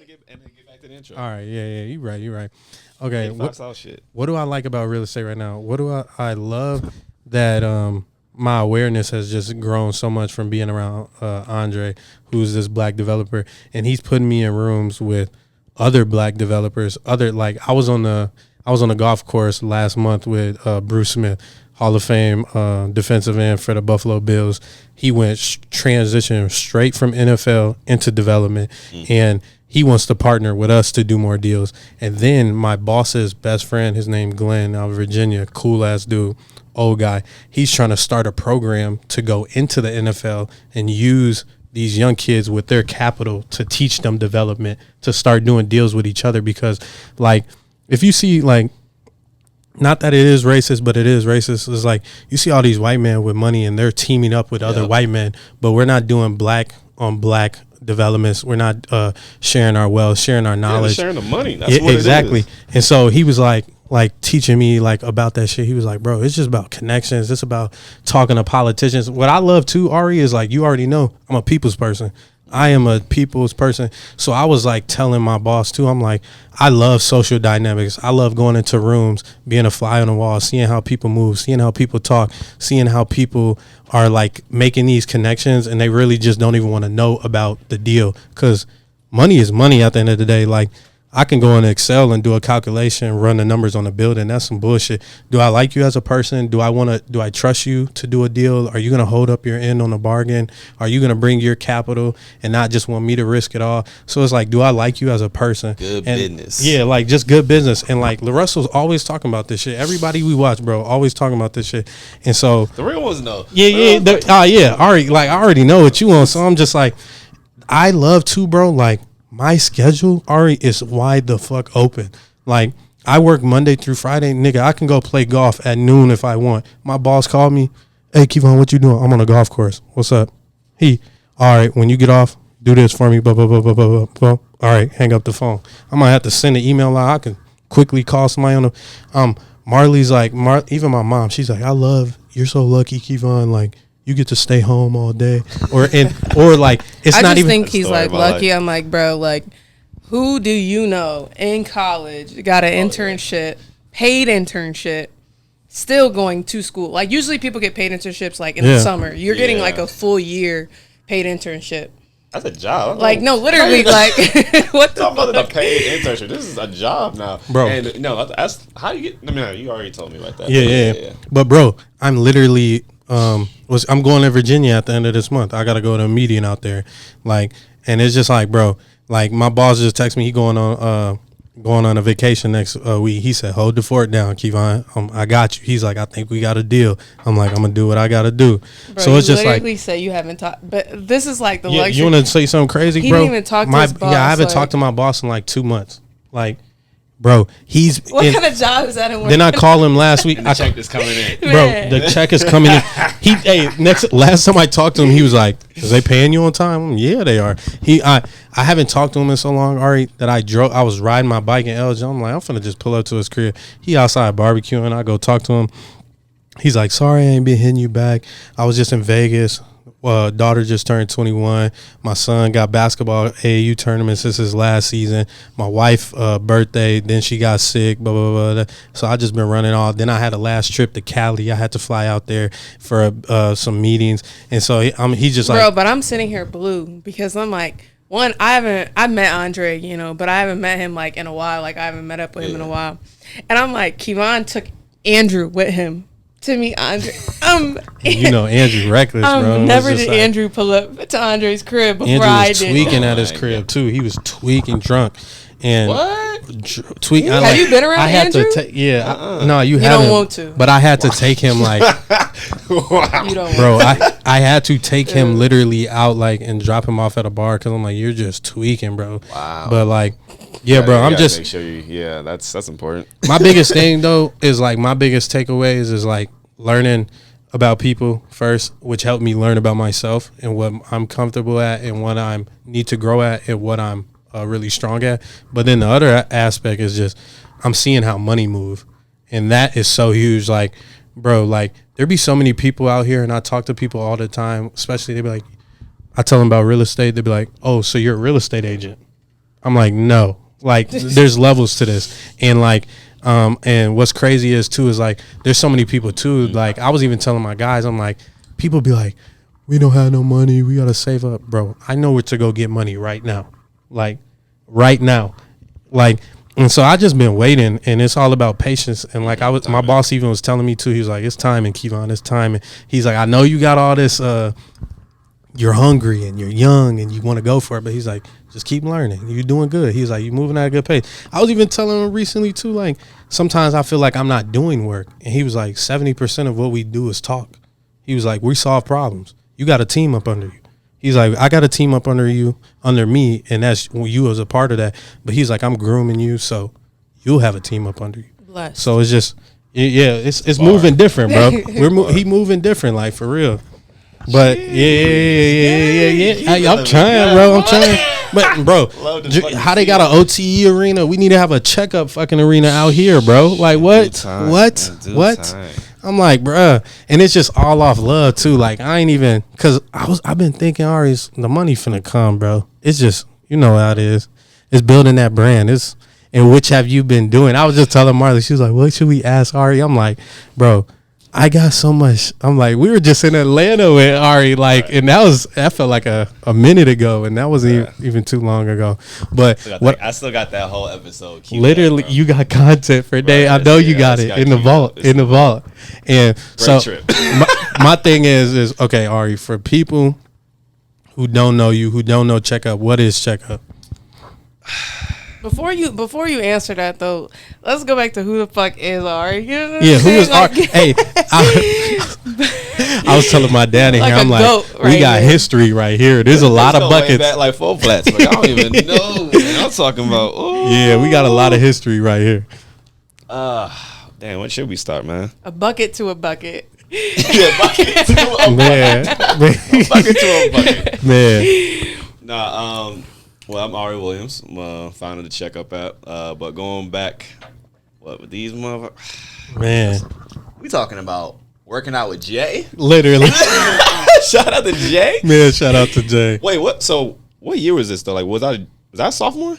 Get back to the intro. All right, yeah, you're right. Okay, Shit. what do I like about real estate right now? What do I love that my awareness has just grown so much from being around Andre, who's this black developer, and he's putting me in rooms with other black developers. I was on the golf course last month with Bruce Smith, Hall of Fame defensive end for the Buffalo Bills. He went transition straight from NFL into development, and he wants to partner with us to do more deals. And then my boss's best friend, his name Glenn out of Virginia, cool ass dude, old guy. He's trying to start a program to go into the NFL and use these young kids with their capital to teach them development, to start doing deals with each other. Because, like, if you see, like, not that it is racist, but it is racist. It's like you see all these white men with money and they're teaming up with other white men, but we're not doing black on black developments. We're not sharing our wealth, sharing our knowledge, sharing the money. That's what exactly. It is. And so he was like teaching me like about that shit. He was like, bro, it's just about connections. It's about talking to politicians. What I love too, Ari, is like, you already know I'm a people's person. I am a people's person. So I was like telling my boss too, I'm like, I love social dynamics. I love going into rooms, being a fly on the wall, seeing how people move, seeing how people talk, seeing how people are like making these connections, and they really just don't even want to know about the deal, because money is money at the end of the day. Like, I can go in Excel and do a calculation, run the numbers on the building. That's some bullshit. Do I like you as a person? Do I trust you to do a deal? Are you going to hold up your end on a bargain? Are you going to bring your capital and not just want me to risk it all? So it's like, do I like you as a person? Good business. Yeah, like just good business. And like LaRussell's always talking about this shit. Everybody we watch, bro, always talking about this shit. And so the real ones know. Yeah. I already know what you want. So I'm just like, I love too, bro. Like, my schedule, Ari, is wide the fuck open. Like, I work Monday through Friday. Nigga, I can go play golf at noon if I want. My boss called me. Hey, Kevon, what you doing? I'm on a golf course. What's up? All right, when you get off, do this for me. Blah, blah, blah, blah, blah, blah, blah. All right, hang up the phone. I might have to send an email out. I can quickly call somebody on the Marley's like, even my mom, she's like, you're so lucky, Kevon. Like, you get to stay home all day, or like it's I not just even. think he's like lucky. I'm like, bro, like, who do you know in college got an internship, paid internship, still going to school? Like, usually people get paid internships like in the summer. You're getting like a full year paid internship. That's a job. Like, no, literally, like, what the fuck? A paid internship. This is a job now, bro. And no, that's how you get. I mean, you already told me about that. Yeah. But bro, I'm literally. I'm going to Virginia at the end of this month. I gotta go to a meeting out there, like, and it's just like, bro, like my boss just texted me. He going on a vacation next week. He said, "Hold the fort down, Kevon. I got you." He's like, "I think we got a deal." I'm like, "I'm gonna do what I gotta do." Bro, so it's just like, literally say you haven't talked, but this is like the luxury. You want to say something crazy, he bro? Didn't even talk to his boss. Yeah, I haven't talked to my boss in like 2 months. Like, bro, what kind of job is that? Then I called him last week. The check is coming in, bro. The check is coming in. Last time I talked to him, he was like, "Is they paying you on time?" Yeah, they are. I haven't talked to him in so long, Ari, that I was riding my bike in Elgin. I'm like, I'm finna just pull up to his crib. He outside barbecuing. I go talk to him. He's like, "Sorry, I ain't been hitting you back. I was just in Vegas. Daughter just turned 21. My son got basketball AAU tournament since his last season. My wife birthday, then she got sick, blah, blah, blah. So I just been running all. Then I had a last trip to Cali. I had to fly out there for some meetings. And so he's just like, bro, but I'm sitting here blue because I'm like, one, I met Andre, but I haven't met him like in a while. Like, I haven't met up with him in a while. And I'm like, Kevon took Andrew with him to meet Andre. Andrew reckless, bro. Never did Andrew pull up to Andre's crib before Andrew I was did. tweaking at his crib too. He was tweaking drunk. And tweaking. Have you been around I had Andrew? To no, you haven't. Don't want to. But I had to take him like, you don't bro. I had to take him literally out like and drop him off at a bar because I'm like, you're just tweaking, bro. Wow. But like, yeah, bro. I'm just make sure that's important. My biggest thing though is like my biggest takeaways is like learning about people first, which helped me learn about myself and what I'm comfortable at and what I need to grow at and what I'm really strong at. But then the other aspect is just I'm seeing how money move, and that is so huge. Like, bro, like there be so many people out here, and I talk to people all the time, especially they be like, I tell them about real estate, they be like, "Oh, so you're a real estate agent?" I'm like, no. Like, there's levels to this. And like, and what's crazy is too is like, there's so many people too. Like, I was even telling my guys, I'm like, people be like, we don't have no money, we gotta save up, bro. I know where to go get money right now, like right now, like. And so I just been waiting, and it's all about patience. And like my boss even was telling me too. He was like, "It's time, and Kevon, it's time." And he's like, "I know you got all this. You're hungry and you're young and you want to go for it, but he's like, just keep learning. You're doing good." He's like, "You're moving at a good pace." I was even telling him recently too, like sometimes I feel like I'm not doing work, and he was like, 70% of what we do is talk. He was like, "We solve problems. You got a team up under you." He's like, "I got a team up under me, and that's you as a part of that." But he's like, "I'm grooming you, so you'll have a team up under you." Blessed. So it's just, it's moving different, bro. He moving different, like for real. But I'm trying, bro. I'm trying. But bro, how they got an OTE arena? We need to have a checkup fucking arena out here, bro. Like what? What? I'm like, bruh, and it's just all off love too. Like I ain't even, cause I've been thinking, Ari's the money finna come, bro. It's just, you know how it is. It's building that brand. And which have you been doing? I was just telling Marley, she was like, "What should we ask Ari?" I'm like, bro, I got so much. I'm like, we were just in Atlanta with Ari, like, and that felt like a minute ago, and that wasn't even too long ago. But I still got that whole episode. Literally, you got content for a day. I know you got it in the vault. In the vault. And great so trip. my thing is okay, Ari, for people who don't know you, who don't know Checkup, what is Checkup? Before you answer that though, let's go back to who the fuck is Ari. You know who is Ari? Hey, I was telling my dad in like here, I'm like, we got history right here. There's a lot of buckets. Back like 4 flats. Like, I don't even know what I'm talking about. Ooh. Yeah, we got a lot of history right here. Damn, when should we start, man? A bucket to a bucket. Yeah, bucket to a bucket. Man. Bucket to a bucket. Man. Nah, well, I'm Arie Williams. I'm founder of the Checkup app. But going back, with these motherfuckers? Man. We talking about working out with Jay? Literally. Shout out to Jay? Man, shout out to Jay. Wait, what? So, what year was this, though? Like, was I sophomore?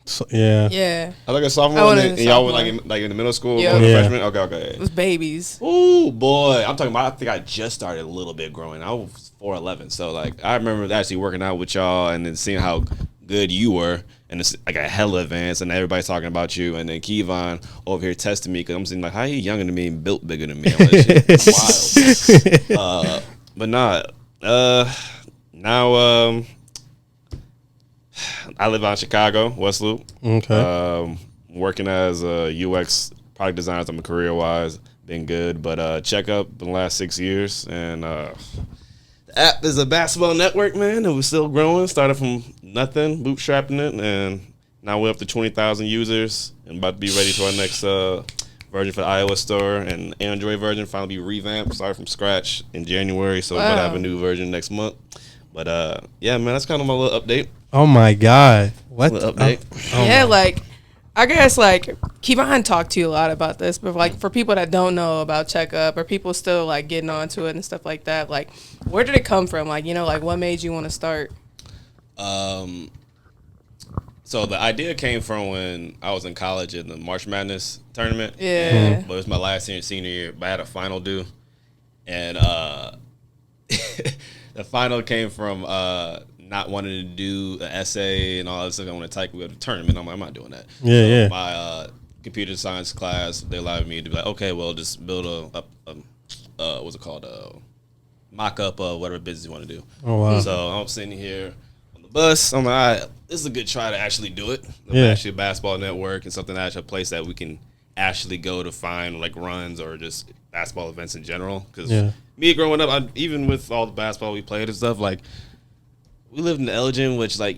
So, yeah. Yeah. I was like a sophomore, and y'all were like in the middle school, going to freshman? Okay. It was babies. Ooh, boy. I'm talking about, I think I just started a little bit growing. I was 4'11", so, like, I remember actually working out with y'all and then seeing how good you were, and it's like a hella advance, and everybody's talking about you, and then Kevon over here testing me because I'm saying like, how you younger than me and built bigger than me? I'm like, shit, wild. But nah, now I live out in Chicago, West Loop. Okay. Working as a UX product designer, I'm career-wise, been good, but Checkup in the last 6 years, and the app is a basketball network, man. It was still growing. Started from nothing, bootstrapping it, and now we're up to 20,000 users and about to be ready for our next version for the iOS store, and Android version finally be revamped. Started from scratch in January, so we're about to have a new version next month. But yeah, man, that's kind of my little update. Oh my God. What? Little update. Like, I guess like Kevon talked to you a lot about this, but like for people that don't know about Checkup or people still like getting onto it and stuff like that, like where did it come from? Like, you know, like what made you want to start? So the idea came from when I was in college in the March Madness tournament. Yeah. But it was my last year, senior year, but I had a final due. And the final came from not wanting to do an essay and all that stuff. I want to type with a tournament. I'm not doing that. Yeah. My computer science class, they allowed me to be like, okay, well, just build what's it called? Mock up whatever business you want to do. Oh, wow. So I'm sitting here on the bus. I'm like, all right, this is a good try to actually do it. Actually a basketball network and something actually a place that we can actually go to find like runs or just basketball events in general. Because me growing up, even with all the basketball we played and stuff, like we lived in Elgin, which like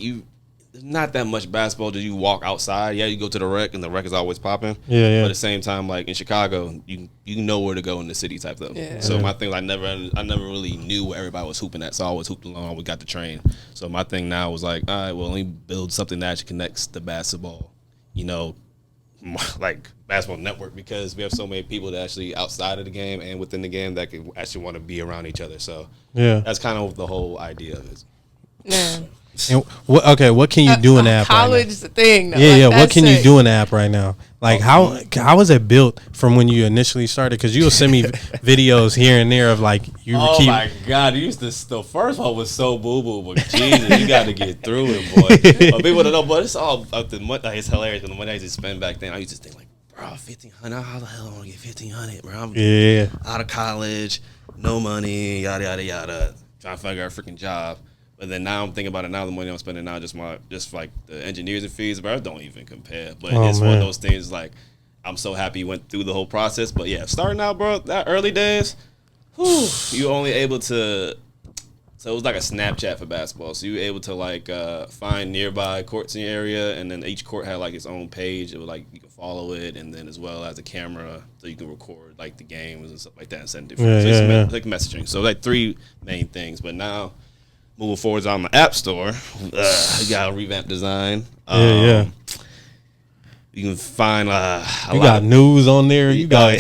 not that much basketball. Do you walk outside? Yeah, you go to the rec, and the rec is always popping. Yeah. But at the same time, like in Chicago, you know where to go in the city type stuff. Yeah. So my thing, I never really knew where everybody was hooping at. So I always hooped along. We got the train. So my thing now was like, all right, well, let me build something that actually connects the basketball, you know, like basketball network, because we have so many people that actually outside of the game and within the game that can actually want to be around each other. So that's kind of the whole idea of it. Yeah. And what can you do in the app college right is the thing. Though. now? Yeah, Like, what can you sick. do in the app right now? Like how was it built from when you initially started? Because you'll send me videos here and there of like you Oh keep. my God! The first one was so boo boo, but Jesus, you got to get through it, boy. But people don't know, but it's all up the money. Like, it's hilarious because the money I used to spend back then. I used to think like, bro, 1,500. How the hell am I gonna get 1,500, bro? I'm Yeah. out of college, no money, yada yada yada. Trying to figure out a freaking job. But then now I'm thinking about it now. The money I'm spending now, just like the engineers and fees, bro, don't even compare. But it's one of those things like I'm so happy you went through the whole process. But yeah, starting out, bro, that early days, you only able to. So it was like a Snapchat for basketball. So you were able to like find nearby courts in your area, and then each court had like its own page. It was like you can follow it, and then as well as a camera, so you can record like the games and stuff like that and send different. It's like messaging. So like 3 main things. But now moving forward on the App Store, you got a revamped design. You can find you got news on there. You got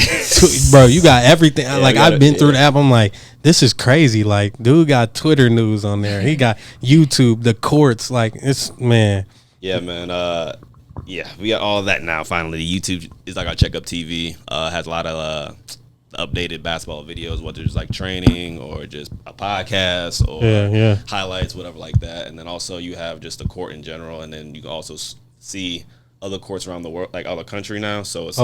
bro. You got everything. Yeah, like I've been through the app. I'm like, this is crazy. Like, dude got Twitter news on there. He got YouTube, the courts. Like, it's man. Yeah, man. Yeah, we got all of that now. Finally, YouTube is like our checkup TV. Has a lot of updated basketball videos, whether it's like training or just a podcast or highlights, whatever like that. And then also you have just the court in general, and then you can also see other courts around the world, like other country now. So it's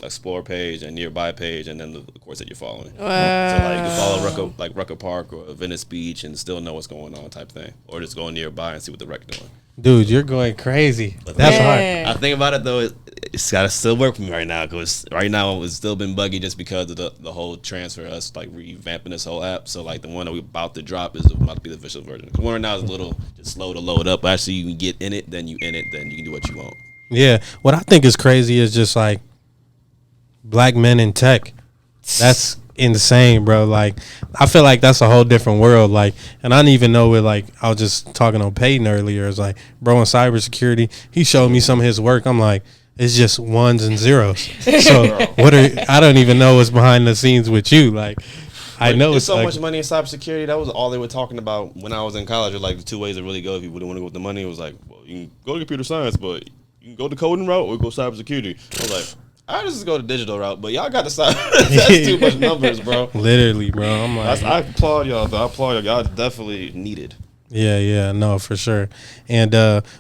explore page and nearby page, and then the courts that you're following. Wow. So like you can follow Rucker Park or Venice Beach and still know what's going on type thing, or just go nearby and see what the rec doing. Dude, you're going crazy. That's hard. I think about it though, it's gotta still work for me right now because right now it's still been buggy just because of the whole transfer, us like revamping this whole app. So like the one that we're about to drop is about to be the official version. The one right now is a little just slow to load up. But actually, you can get in it, then you can do what you want. Yeah, what I think is crazy is just like black men in tech. That's insane, bro. Like, I feel like that's a whole different world. Like, and I didn't even know it. Like, I was just talking on Peyton earlier. It's like, bro, in cybersecurity, he showed me some of his work. I'm like, it's just ones and zeros. So I don't even know what's behind the scenes with you. Like, I know there's it's so like, much money in cybersecurity. That was all they were talking about when I was in college. Like the 2 ways to really go if you really want to go with the money. It was like, well, you can go to computer science, but you can go the coding route or go cybersecurity. I was like, I just go the digital route, but y'all got the side. That's too much numbers, bro. Literally, bro. I'm like, I applaud y'all. Though. I applaud y'all. Y'all definitely needed. Yeah, no, for sure. And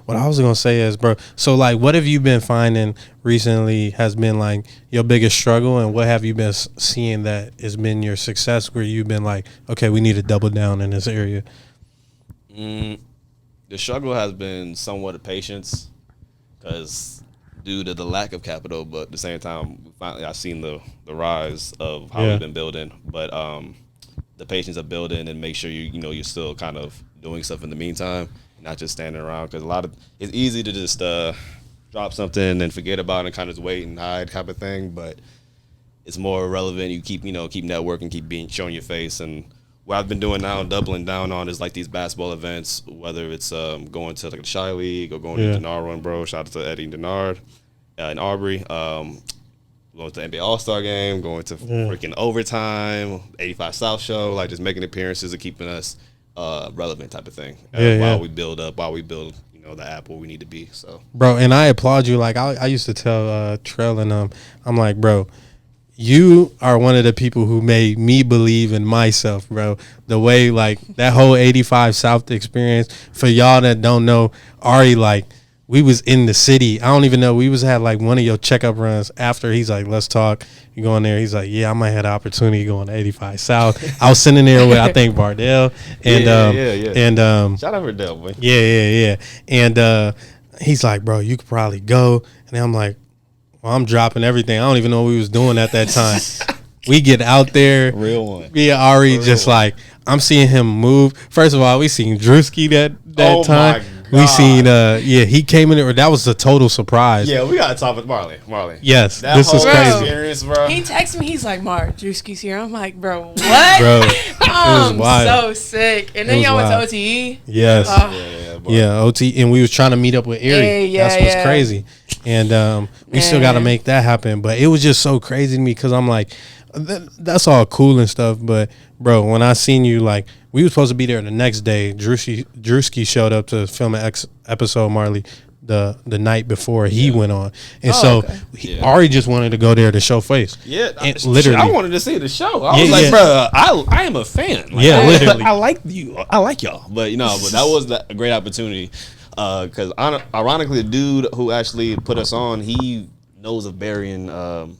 what I was gonna say is, bro, so like, what have you been finding recently has been like your biggest struggle, and what have you been seeing that has been your success, where you've been like, okay, we need to double down in this area? The struggle has been somewhat of patience, because due to the lack of capital, but at the same time, finally I've seen the rise of how we've been building, but the patience of building and make sure you're still kind of doing stuff in the meantime, not just standing around, because it's easy to just drop something and forget about it and kind of just wait and hide type of thing, but it's more relevant. You keep networking, keep showing your face. And what I've been doing now, doubling down on, is like these basketball events, whether it's going to like the Shy League or going to the Denard Run, bro. Shout out to Eddie and Denard in Aubrey. Going to the NBA All-Star Game, going to freaking overtime, 85 South Show, like just making appearances and keeping us relevant type of thing. While we build the app where we need to be. So, bro, and I applaud you. Like I used to tell Trell and I'm like, bro, you are one of the people who made me believe in myself, bro. The way, like, that whole 85 South experience, for y'all that don't know, Arie, like, we was in the city. I don't even know. We had like one of your checkup runs after. He's like, let's talk. You go in there. He's like, yeah, I might have the opportunity to go on 85 South. I was sitting there with, I think, Bardell. And, and shout out Bardell, boy. Yeah. And he's like, bro, you could probably go. And I'm like, well, I'm dropping everything. I don't even know what we was doing at that time. We get out there. Real one. Yeah, Arie just like, I'm seeing him move. First of all, we seen Drewski that time. My God. We seen he came in there. That was a total surprise. Yeah, we gotta talk with Marley. Yes, this is crazy. Experience, bro. He texted me. He's like, "Mark, Drewski's here." I'm like, "Bro, what?" Bro, I'm so sick. And then y'all went to OTE. Yes. OT, and we was trying to meet up with Arie. That's what's crazy. And we still got to make that happen. But it was just so crazy to me because I'm like, That's all cool and stuff, but bro, when I seen you, like, we were supposed to be there the next day. Drewski showed up to film an episode, Marley, the night before he went on, and Ari just wanted to go there to show face. Yeah, and literally, I wanted to see the show. I was like, bro, I am a fan. Like, literally, I like you. I like y'all. But but that was a great opportunity. Because ironically, the dude who actually put us on, he knows of Barry in Miami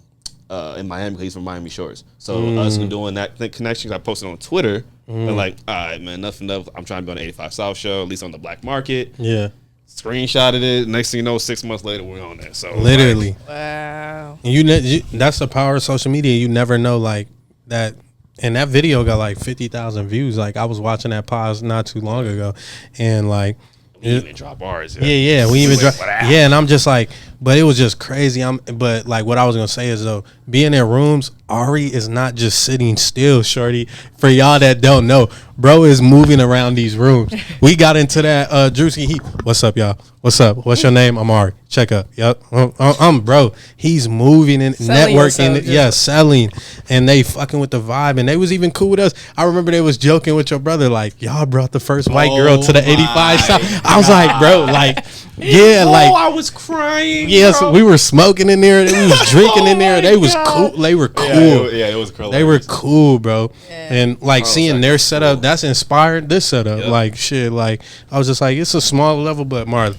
because he's from Miami Shores. So us doing that connection, I posted on Twitter. They're like, all right, man, nothing enough. I'm trying to be on the 85 South show, at least on the black market. Yeah. Screenshotted it. Next thing you know, 6 months later, we're on there. So literally, like, wow. And that's the power of social media. You never know, like that. And that video got like 50,000 views. Like, I was watching that pause not too long ago, and like. We even drop ours. Yeah. We even drop. Yeah, and I'm just like, but it was just crazy. But like, what I was gonna say is though, being in rooms, Ari is not just sitting still, shorty. For y'all that don't know, bro is moving around these rooms. We got into that. Drewski, what's up, y'all? What's up? What's your name? I'm Ari. Check up. Yep. I'm bro. He's moving and selling networking. Selling, and they fucking with the vibe, and they was even cool with us. I remember they was joking with your brother, like, y'all brought the first white girl to the 85 South. I was like, bro, like, yeah, I was crying. Yes, bro. We were smoking in there. We was drinking in there. They was cool. They were cool. It was cool. They were cool, bro. Yeah. And like seeing their setup, that's inspired this setup. Yep. Like shit. Like I was just like, it's a small level, but Marley,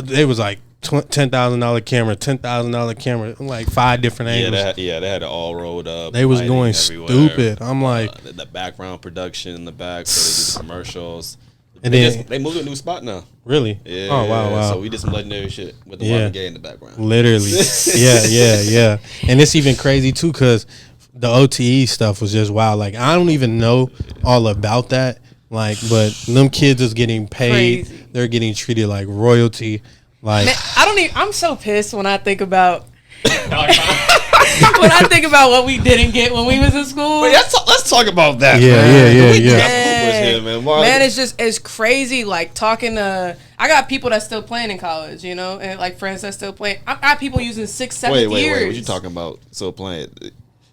it was like $10,000 camera, $10,000 camera, like 5 different angles. They had it all rolled up. They was going stupid. I'm like the background production in the back, so they do the commercials. And then they moved to a new spot now. Really? Yeah. Oh wow. So we did some legendary shit with the Marvin Gaye in the background. Literally. yeah. And it's even crazy too, cause the OTE stuff was just wild. Like I don't even know all about that. Like, but them kids is getting paid. Crazy. They're getting treated like royalty. Like man, I'm so pissed when I think about. When I think about what we didn't get when we was in school. Wait, let's talk about that. Yeah. Man, it's crazy. Like talking to, I got people that's still playing in college, you know, and like friends that's still playing. I got people using 6, 7 years. Wait, what you talking about? Still playing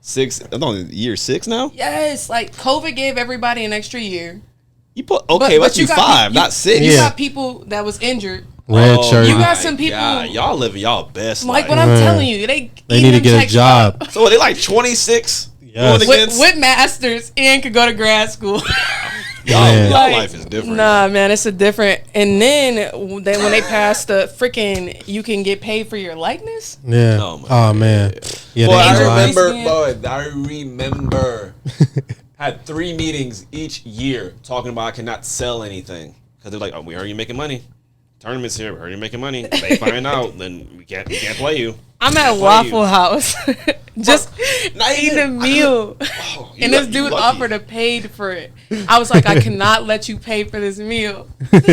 6? No, year 6 now. Yes, like COVID gave everybody an extra year. You put let's do 5, not 6. You got people that was injured. Red shirt. You got some people. God, y'all living y'all best life. Like what I'm telling you, they need to get a job. So are they like 26? Yes. With masters and could go to grad school. Y'all life is different. Nah, man, it's a different. And then when they passed the freaking, you can get paid for your likeness. Yeah. Oh man. Yeah. I remember. Had 3 meetings each year talking about I cannot sell anything because they're like, oh, we heard you making money. Tournaments here, we heard you making money. They find out, then we can't play you. I'm at Waffle House, just eating a meal, and this dude offered to pay for it. I was like, I cannot let you pay for this meal. What? Go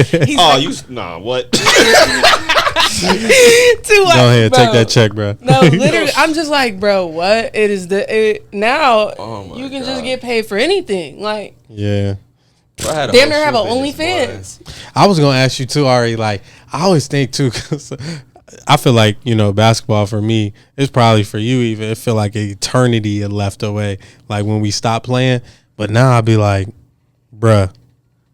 ahead, take that check, bro. No, literally, I'm just like, bro, what? Now you can just get paid for anything, like damn near have an OnlyFans. I was gonna ask you too, Ari. Like I always think too, cause I feel like basketball for me, it's probably for you even. It feel like an eternity left away. Like when we stopped playing, but now I'll be like, bruh,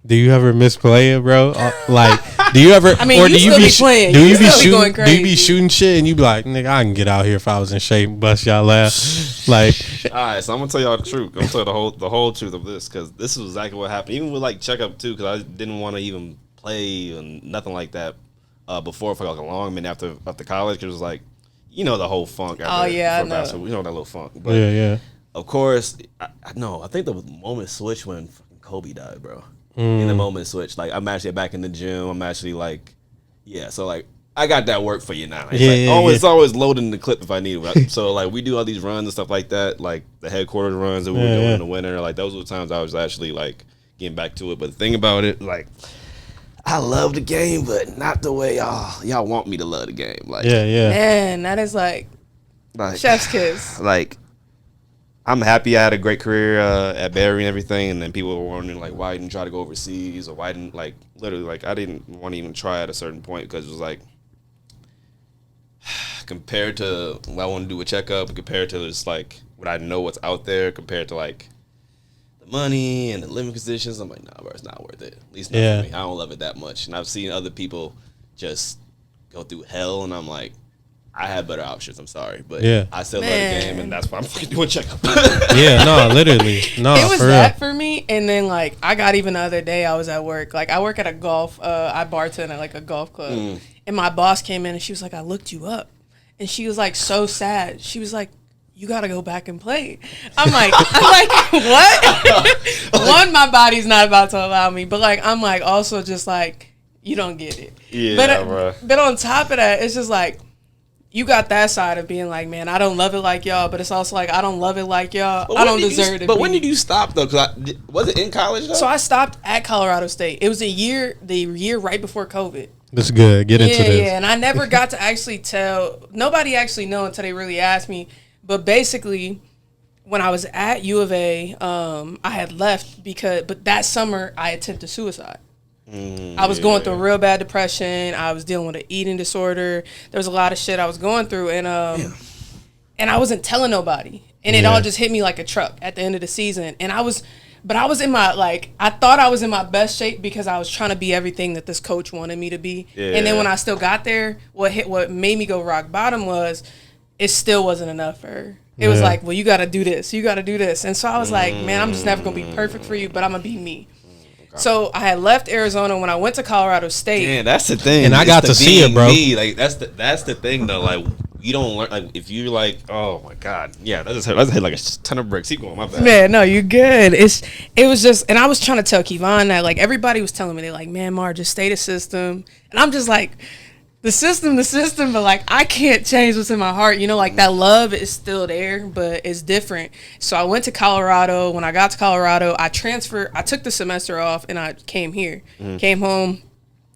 do you ever miss playing, bro? Like, do you ever? I mean, or do you be playing? Do you be shooting? Do you be shooting shit and you be like, nigga, I can get out here if I was in shape and bust y'all laugh. Like, all right, so I'm gonna tell y'all the truth. I'm gonna tell you the whole truth of this because this is exactly what happened. Even with like checkup too, because I didn't want to even play and nothing like that before for like a long minute after college. Because it was like, the whole funk. I know. Basketball, that little funk. But yeah. Of course, I think the moment switched when fucking Kobe died, bro. In the moment switch, like I'm actually back in the gym. I'm actually like, so like I got that work for you now. It's always loading the clip if I need it. So like we do all these runs and stuff like that, like the headquarters runs that we were doing in the winter. Like those were the times I was actually like getting back to it. But the thing about it, like I love the game, but not the way y'all want me to love the game. Like man, that is like chef's kiss. Like I'm happy I had a great career at Barry and everything, and then people were wondering like why I didn't try to go overseas or why I didn't like literally like I didn't want to even try at a certain point because it was like compared to what I want to do a checkup compared to just like would I know what's out there compared to like the money and the living conditions? I'm like, nah, bro, it's not worth it. At least not for me. I don't love it that much. And I've seen other people just go through hell, and I'm like, I have better options. I'm sorry, but I still love the game, and that's why I'm fucking doing checkup. Literally, no. It was that for me, and then like I got even the other day I was at work. Like I work at a golf. I bartend at like a golf club, and my boss came in and she was like, "I looked you up," and she was like so sad. She was like, "You got to go back and play." I'm like, what? One, my body's not about to allow me, but like I'm like also just like you don't get it. Yeah, but on top of that, it's just like. You got that side of being like, man, I don't love it like y'all, but it's also like, I don't love it like y'all. I don't deserve it. But when did you stop, though? Was it in college, though? So I stopped at Colorado State. It was the year right before COVID. That's good. Get into this. Yeah, and I never got to actually tell. Nobody actually know until they really asked me. But basically, when I was at U of A, I had left but that summer, I attempted suicide. I was going through a real bad depression. I was dealing with an eating disorder. There was a lot of shit I was going through, and I wasn't telling nobody. And it all just hit me like a truck at the end of the season. And I was in my I thought I was in my best shape because I was trying to be everything that this coach wanted me to be. Yeah. And then when I still got there, what made me go rock bottom was it still wasn't enough for her. It was like, well, you got to do this. You got to do this. And so I was like, man, I'm just never going to be perfect for you, but I'm going to be me. So I had left Arizona when I went to Colorado State. Yeah, that's the thing. And I got to see it, bro. Me. Like that's the thing though. Like you don't learn. Like if you like, oh my god, yeah, that just hit like a ton of bricks. Keep going, my bad. Man, no, you're good. It was just, and I was trying to tell Kevon that like everybody was telling me they like, man, Mar, just stay the system, and I'm just like. The system, but like I can't change what's in my heart. You know, like that love is still there, but it's different. So I went to Colorado. When I got to Colorado, I transferred. I took the semester off and I came here. Came home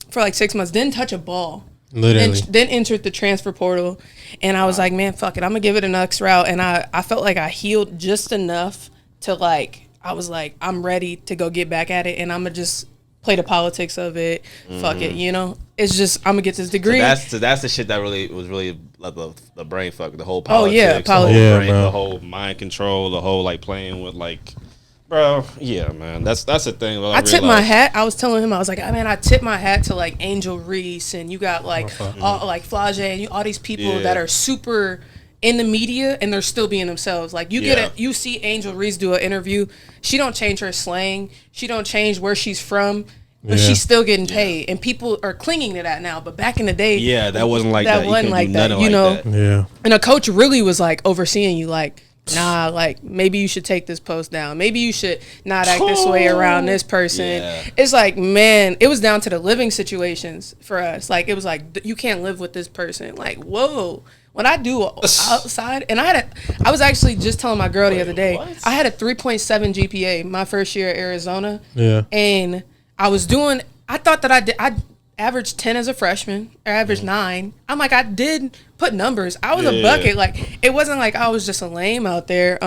for like 6 months. Didn't touch a ball. Literally. Then entered the transfer portal. And I was like, man, fuck it. I'm going to give it a next route. And I felt like I healed just enough to like, I was like, I'm ready to go get back at it. And I'm going to just play the politics of it. Fuck it, you know? It's just I'm gonna get this degree. So that's the shit that really was like the brain fuck, the whole politics, the whole mind control, the whole like playing with like, bro. Yeah, man. That's the thing. I tipped my hat. I was telling him I was like, man, I tip my hat to like Angel Reese and you got like all like Flage and all these people that are super in the media and they're still being themselves. Like you see Angel Reese do an interview. She don't change her slang. She don't change where she's from. But she's still getting paid, and people are clinging to that now. But back in the day, that wasn't like that. That wasn't like that, you know. Yeah. And a coach really was like overseeing you, like, nah, like maybe you should take this post down. Maybe you should not act this way around this person. Yeah. It's like, man, it was down to the living situations for us. Like it was like you can't live with this person. Like, whoa. When I do outside, and I was actually just telling my girl the other day, I had a 3.7 GPA my first year at Arizona. Yeah. And I thought that I averaged 10 as a freshman, or averaged 9. I'm like, I did put numbers. I was a bucket. Like, it wasn't like I was just a lame out there.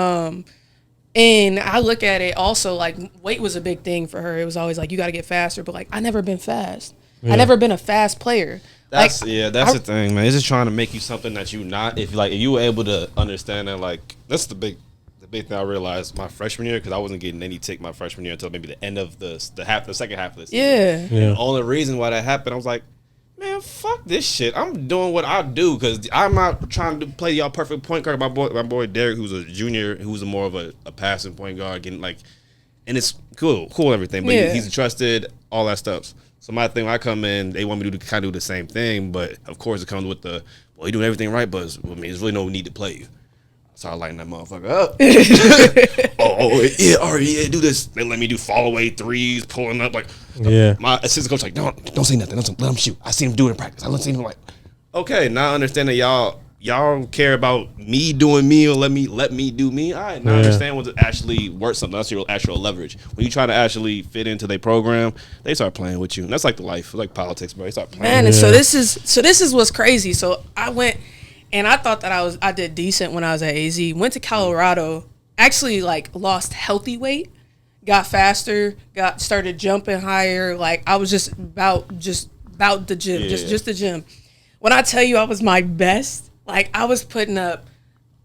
And I look at it also like weight was a big thing for her. It was always like, you got to get faster. But like, I never been fast. I never been a fast player. That's the thing, man. It's just trying to make you something that you not. If you were able to understand that, like, that's the big thing I realized my freshman year, because I wasn't getting any tick my freshman year until maybe the end of the second half of the season. Yeah. And the only reason why that happened, I was like, man, fuck this shit. I'm doing what I do because I'm not trying to play y'all perfect point guard. My boy Derek, who's a junior, who's more of a passing point guard, getting like, and it's cool everything, but he's trusted, all that stuff. So my thing, when I come in, they want me to kind of do the same thing, but of course it comes with the, well, you're doing everything right, but I mean, there's really no need to play you. So I lighten that motherfucker up. Do this. They let me do fall away threes, pulling up like. My assistant coach like, don't say nothing. Let him shoot. I seen him do it in practice. I seen him like, okay, now I understand that y'all care about me doing me or let me do me. All right, now I understand what to actually work something. That's your actual leverage. When you try to actually fit into their program, they start playing with you. And that's like the life, like politics, bro. They start playing. Man, and so this is what's crazy. So I went. And I thought that I did decent when I was at AZ. Went to Colorado, actually like lost healthy weight, got faster, started jumping higher. Like I was just about the gym, just the gym. When I tell you I was my best, like I was putting up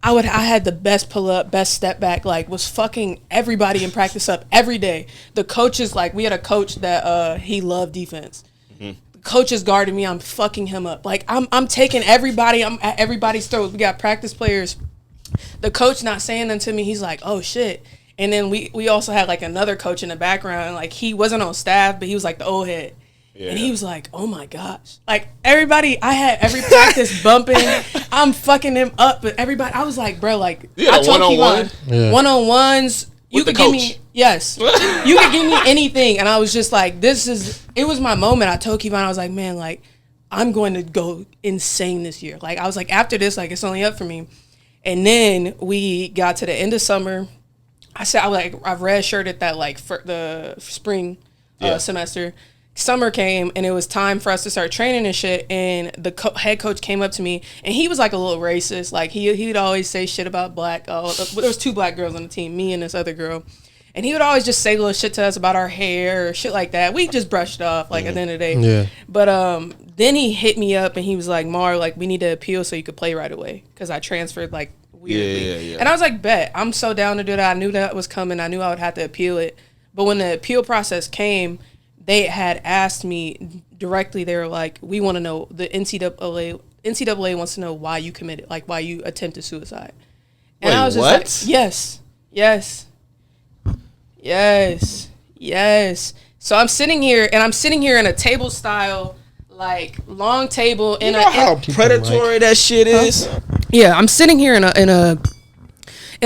I had the best pull up, best step back, like was fucking everybody in practice up every day. The coaches, like we had a coach that he loved defense. Mm-hmm. The coaches guarding me, I'm fucking him up. Like I'm taking everybody, I'm at everybody's throat. We got practice players. The coach not saying them to me, he's like, oh shit. And then we also had like another coach in the background, like he wasn't on staff, but he was like the old head. Yeah. And he was like, oh my gosh. Like everybody, I had every practice bumping. I'm fucking him up. But everybody, I was like, bro, like, I told Kevon, one-on-ones, you could give me, yes. You could give me anything. And I was just like, it was my moment. I told Kevon, I was like, man, like, I'm going to go insane this year. Like, I was like, after this, like, it's only up for me. And then we got to the end of summer. I said, I've redshirted that, like, for the spring semester. Summer came and it was time for us to start training and shit, and the head coach came up to me and he was like a little racist. Like he'd always say shit about black. There was 2 black girls on the team, me and this other girl, and he would always just say little shit to us about our hair or shit like that. We just brushed it off like at the end of the day. Yeah. But then he hit me up and he was like, Mar, like we need to appeal so you could play right away, because I transferred like weirdly. Yeah. And I was like, bet, I'm so down to do that. I knew that was coming. I knew I would have to appeal it. But when the appeal process came, they had asked me directly. They were like, we want to know, the NCAA wants to know why you committed, like why you attempted suicide. And wait, I was just like, yes. So I'm sitting here in a table style, like long table. You know how predatory that shit is? Yeah, I'm sitting here in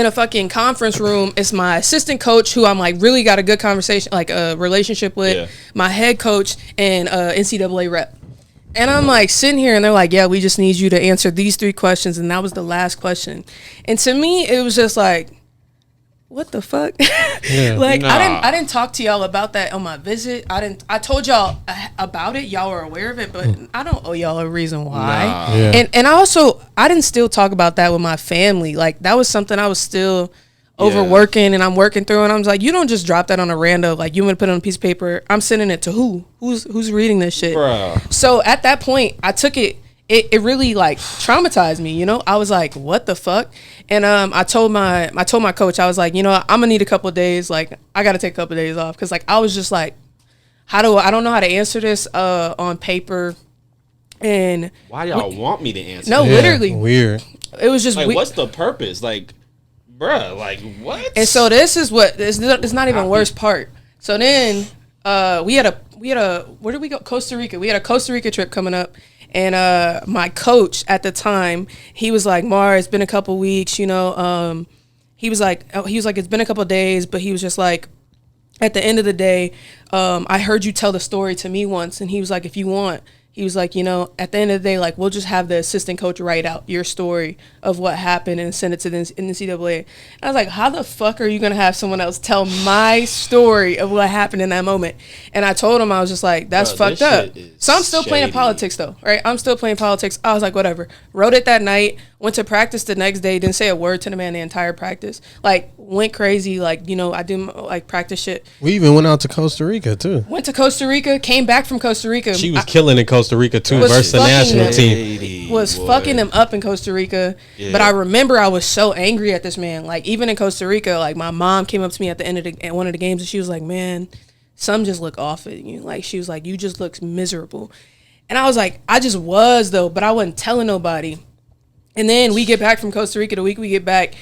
a fucking conference room. It's my assistant coach, who I'm like really got a good conversation, like a relationship with, my head coach, and NCAA rep. And I'm like sitting here and they're like, yeah, we just need you to answer these 3 questions. And that was the last question. And to me, it was just like, what the fuck? Like, nah. I didn't talk to y'all about that on my visit. I told y'all about it. Y'all were aware of it, but I don't owe y'all a reason why. Nah. Yeah. And I didn't still talk about that with my family. Like, that was something I was still overworking and I'm working through. And I was like, you don't just drop that on a rando. Like, you want to put it on a piece of paper. I'm sending it to who? Who's reading this shit? Bruh. So at that point, I took it. It really like traumatized me, you know. I was like, what the fuck? And I told my coach, I was like, you know, I'm gonna need a couple of days. Like, I gotta take a couple of days off, because like I was just like, I don't know how to answer this on paper. And why y'all want me to answer? No, literally weird. It was just like, what's the purpose? Like, bruh, like what? And so this is what it's not even worst part. So then we had a where did we go? Costa Rica. We had a Costa Rica trip coming up. And my coach at the time, he was like, Mar, it's been a couple weeks, you know. He was like, it's been a couple days, but he was just like, at the end of the day, I heard you tell the story to me once. And he was like, if you want, he was like, you know, at the end of the day, like, we'll just have the assistant coach write out your story of what happened and send it to the NCAA. And I was like, how the fuck are you going to have someone else tell my story of what happened in that moment? And I told him, I was just like, that's fucked up. So I'm still playing politics though, right? I'm still playing politics. I was like, whatever. Wrote it that night, went to practice the next day, didn't say a word to the man the entire practice. Like, went crazy. Like, you know, I do like practice shit. We even went out to Costa Rica too. Went to Costa Rica, came back from Costa Rica. She was killing in Costa Rica too versus the national team. Was fucking them up in Costa Rica. Yeah. But I remember I was so angry at this man. Like, even in Costa Rica, like, my mom came up to me at the end of one of the games and she was like, man, some just look off at you. Like, she was like, you just look miserable. And I was like, I just was though, but I wasn't telling nobody. And then we get back from Costa Rica. The week we get back,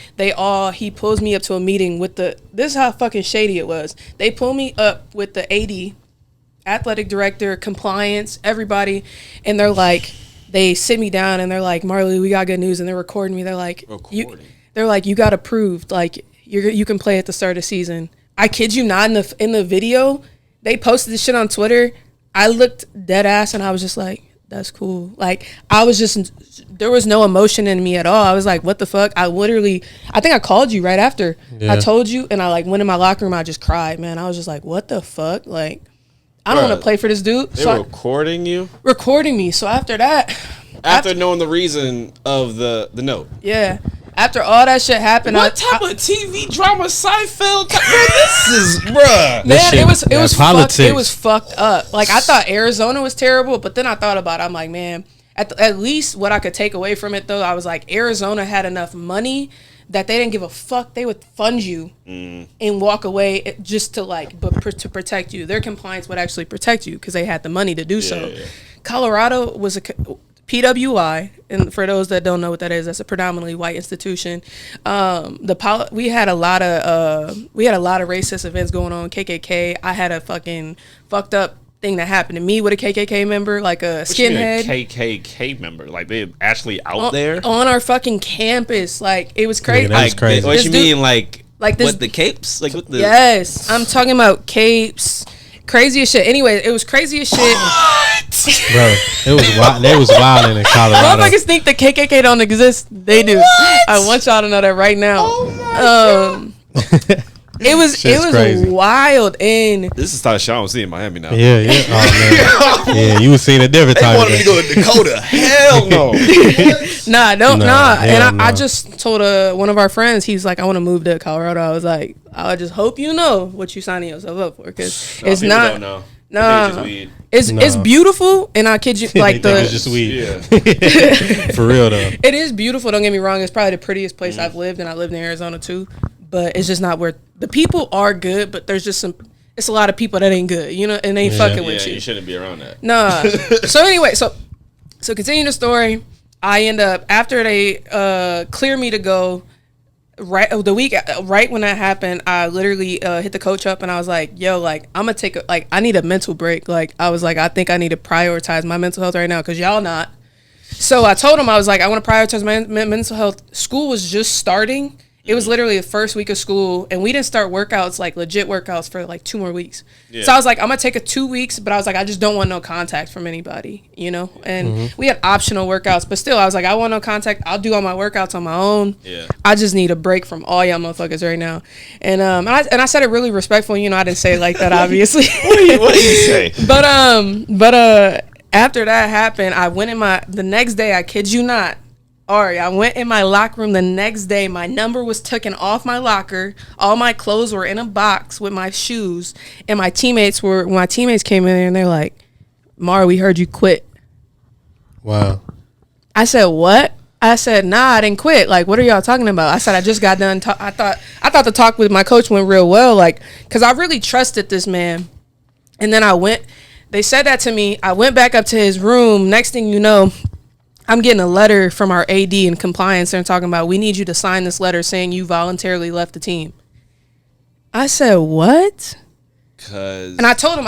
he pulls me up to a meeting with this is how fucking shady it was. They pull me up with the AD, athletic director, compliance, everybody. And they're like, they sit me down and they're like, Marley, we got good news. And they're recording me. They're like, you got approved. Like, you can play at the start of the season. I kid you not, in the video, they posted this shit on Twitter. I looked dead ass and I was just like, that's cool. Like, there was no emotion in me at all. I was like, what the fuck? I think I called you right after. Yeah. I told you, and I like went in my locker room. I just cried, man. I was just like, what the fuck? Like, I don't want to play for this dude. They were recording you? Recording me. So after that. After knowing the reason of the note. Yeah. After all that shit happened, what type of TV drama Seinfeld? Man, this is bruh. Man, it was fucked up. Like, I thought Arizona was terrible, but then I thought about it. I'm like, man, at least what I could take away from it though, I was like, Arizona had enough money that they didn't give a fuck. They would fund you and walk away just to to protect you. Their compliance would actually protect you because they had the money to do so. Yeah. Colorado was a PWI, and for those that don't know what that is, that's a predominantly white institution. We had a lot of racist events going on. KKK. I had a fucking fucked up thing that happened to me with a KKK member, like a skinhead. KKK member, like they actually out there on our fucking campus. Like it was crazy. Yeah, that's crazy. What you mean, like this, with the capes, like with the yes, I'm talking about capes. Crazy as shit. Anyway, it was crazy as shit. Bro, it was wild. They was wilding in Colorado. Motherfuckers think the KKK don't exist. They do. What? I want y'all to know that right now. Oh my God. It was crazy. Wild, and this is how Sean was seeing Miami now. Yeah. Oh man. Yeah, you was seeing a different time. They wanted me to go to Dakota. Hell no. Nah. And I just told one of our friends. He's like, I want to move to Colorado. I was like, I just hope you know what you're signing yourself up for, because it's not. Nah, it's beautiful, and I kid you, like it's just weed. Yeah. For real though, it is beautiful. Don't get me wrong; it's probably the prettiest place I've lived, and I lived in Arizona too. But it's just not where the people are good. But there's just it's a lot of people that ain't good, you know, and they ain't fucking with you. You shouldn't be around that. Nah. So anyway, so continue the story. I end up after they clear me to go. Right when that happened, I literally hit the coach up and I was like, yo, like I'm gonna I need a mental break. Like I was like, I think I need to prioritize my mental health right now, because y'all not. So I told him, I was like, I want to prioritize my mental health. School was just starting. It was literally the first week of school, and we didn't start workouts, like legit workouts, for like 2 more weeks. Yeah. So I was like, I'm gonna take 2 weeks, but I was like, I just don't want no contact from anybody, you know. And we had optional workouts, but still, I was like, I want no contact. I'll do all my workouts on my own. Yeah. I just need a break from all y'all motherfuckers right now. And I said it really respectful, you know. I didn't say it like that, obviously. What did you say? But after that happened, I went the next day. I kid you not. Ari, I went in my locker room the next day. My number was taken off my locker. All my clothes were in a box with my shoes. And my teammates came in there and they're like, Mara, we heard you quit. Wow. I said, what? I said, nah, I didn't quit. Like, what are y'all talking about? I said, I just got done. I thought the talk with my coach went real well. Like, because I really trusted this man. And then they said that to me. I went back up to his room. Next thing you know, I'm getting a letter from our AD and compliance. They're talking about, we need you to sign this letter saying you voluntarily left the team. I said, what? And I told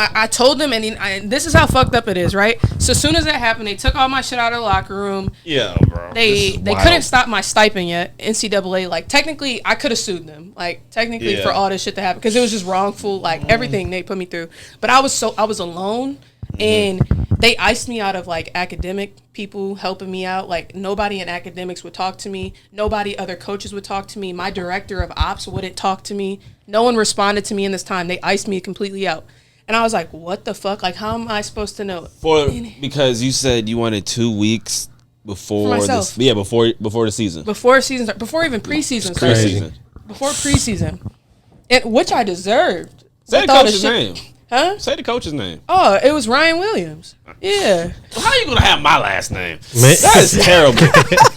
him, and this is how fucked up it is, right? So as soon as that happened, they took all my shit out of the locker room. Yeah, bro. They couldn't stop my stipend yet. NCAA, like, technically, I could have sued them, like, technically, for all this shit that happened, because it was just wrongful, like, everything they put me through. But I was alone. And they iced me out of like academic people helping me out. Like nobody in academics would talk to me. Other coaches would talk to me. My director of ops wouldn't talk to me. No one responded to me in this time. They iced me completely out. And I was like, what the fuck? Like, how am I supposed to know? Because you said you wanted 2 weeks before before the season. Before even preseason started. Crazy. Before preseason. Which I deserved. Say the coach's name. Huh? Say the coach's name. Oh, it was Ryan Williams. Yeah. Well, how are you going to have my last name? That is terrible.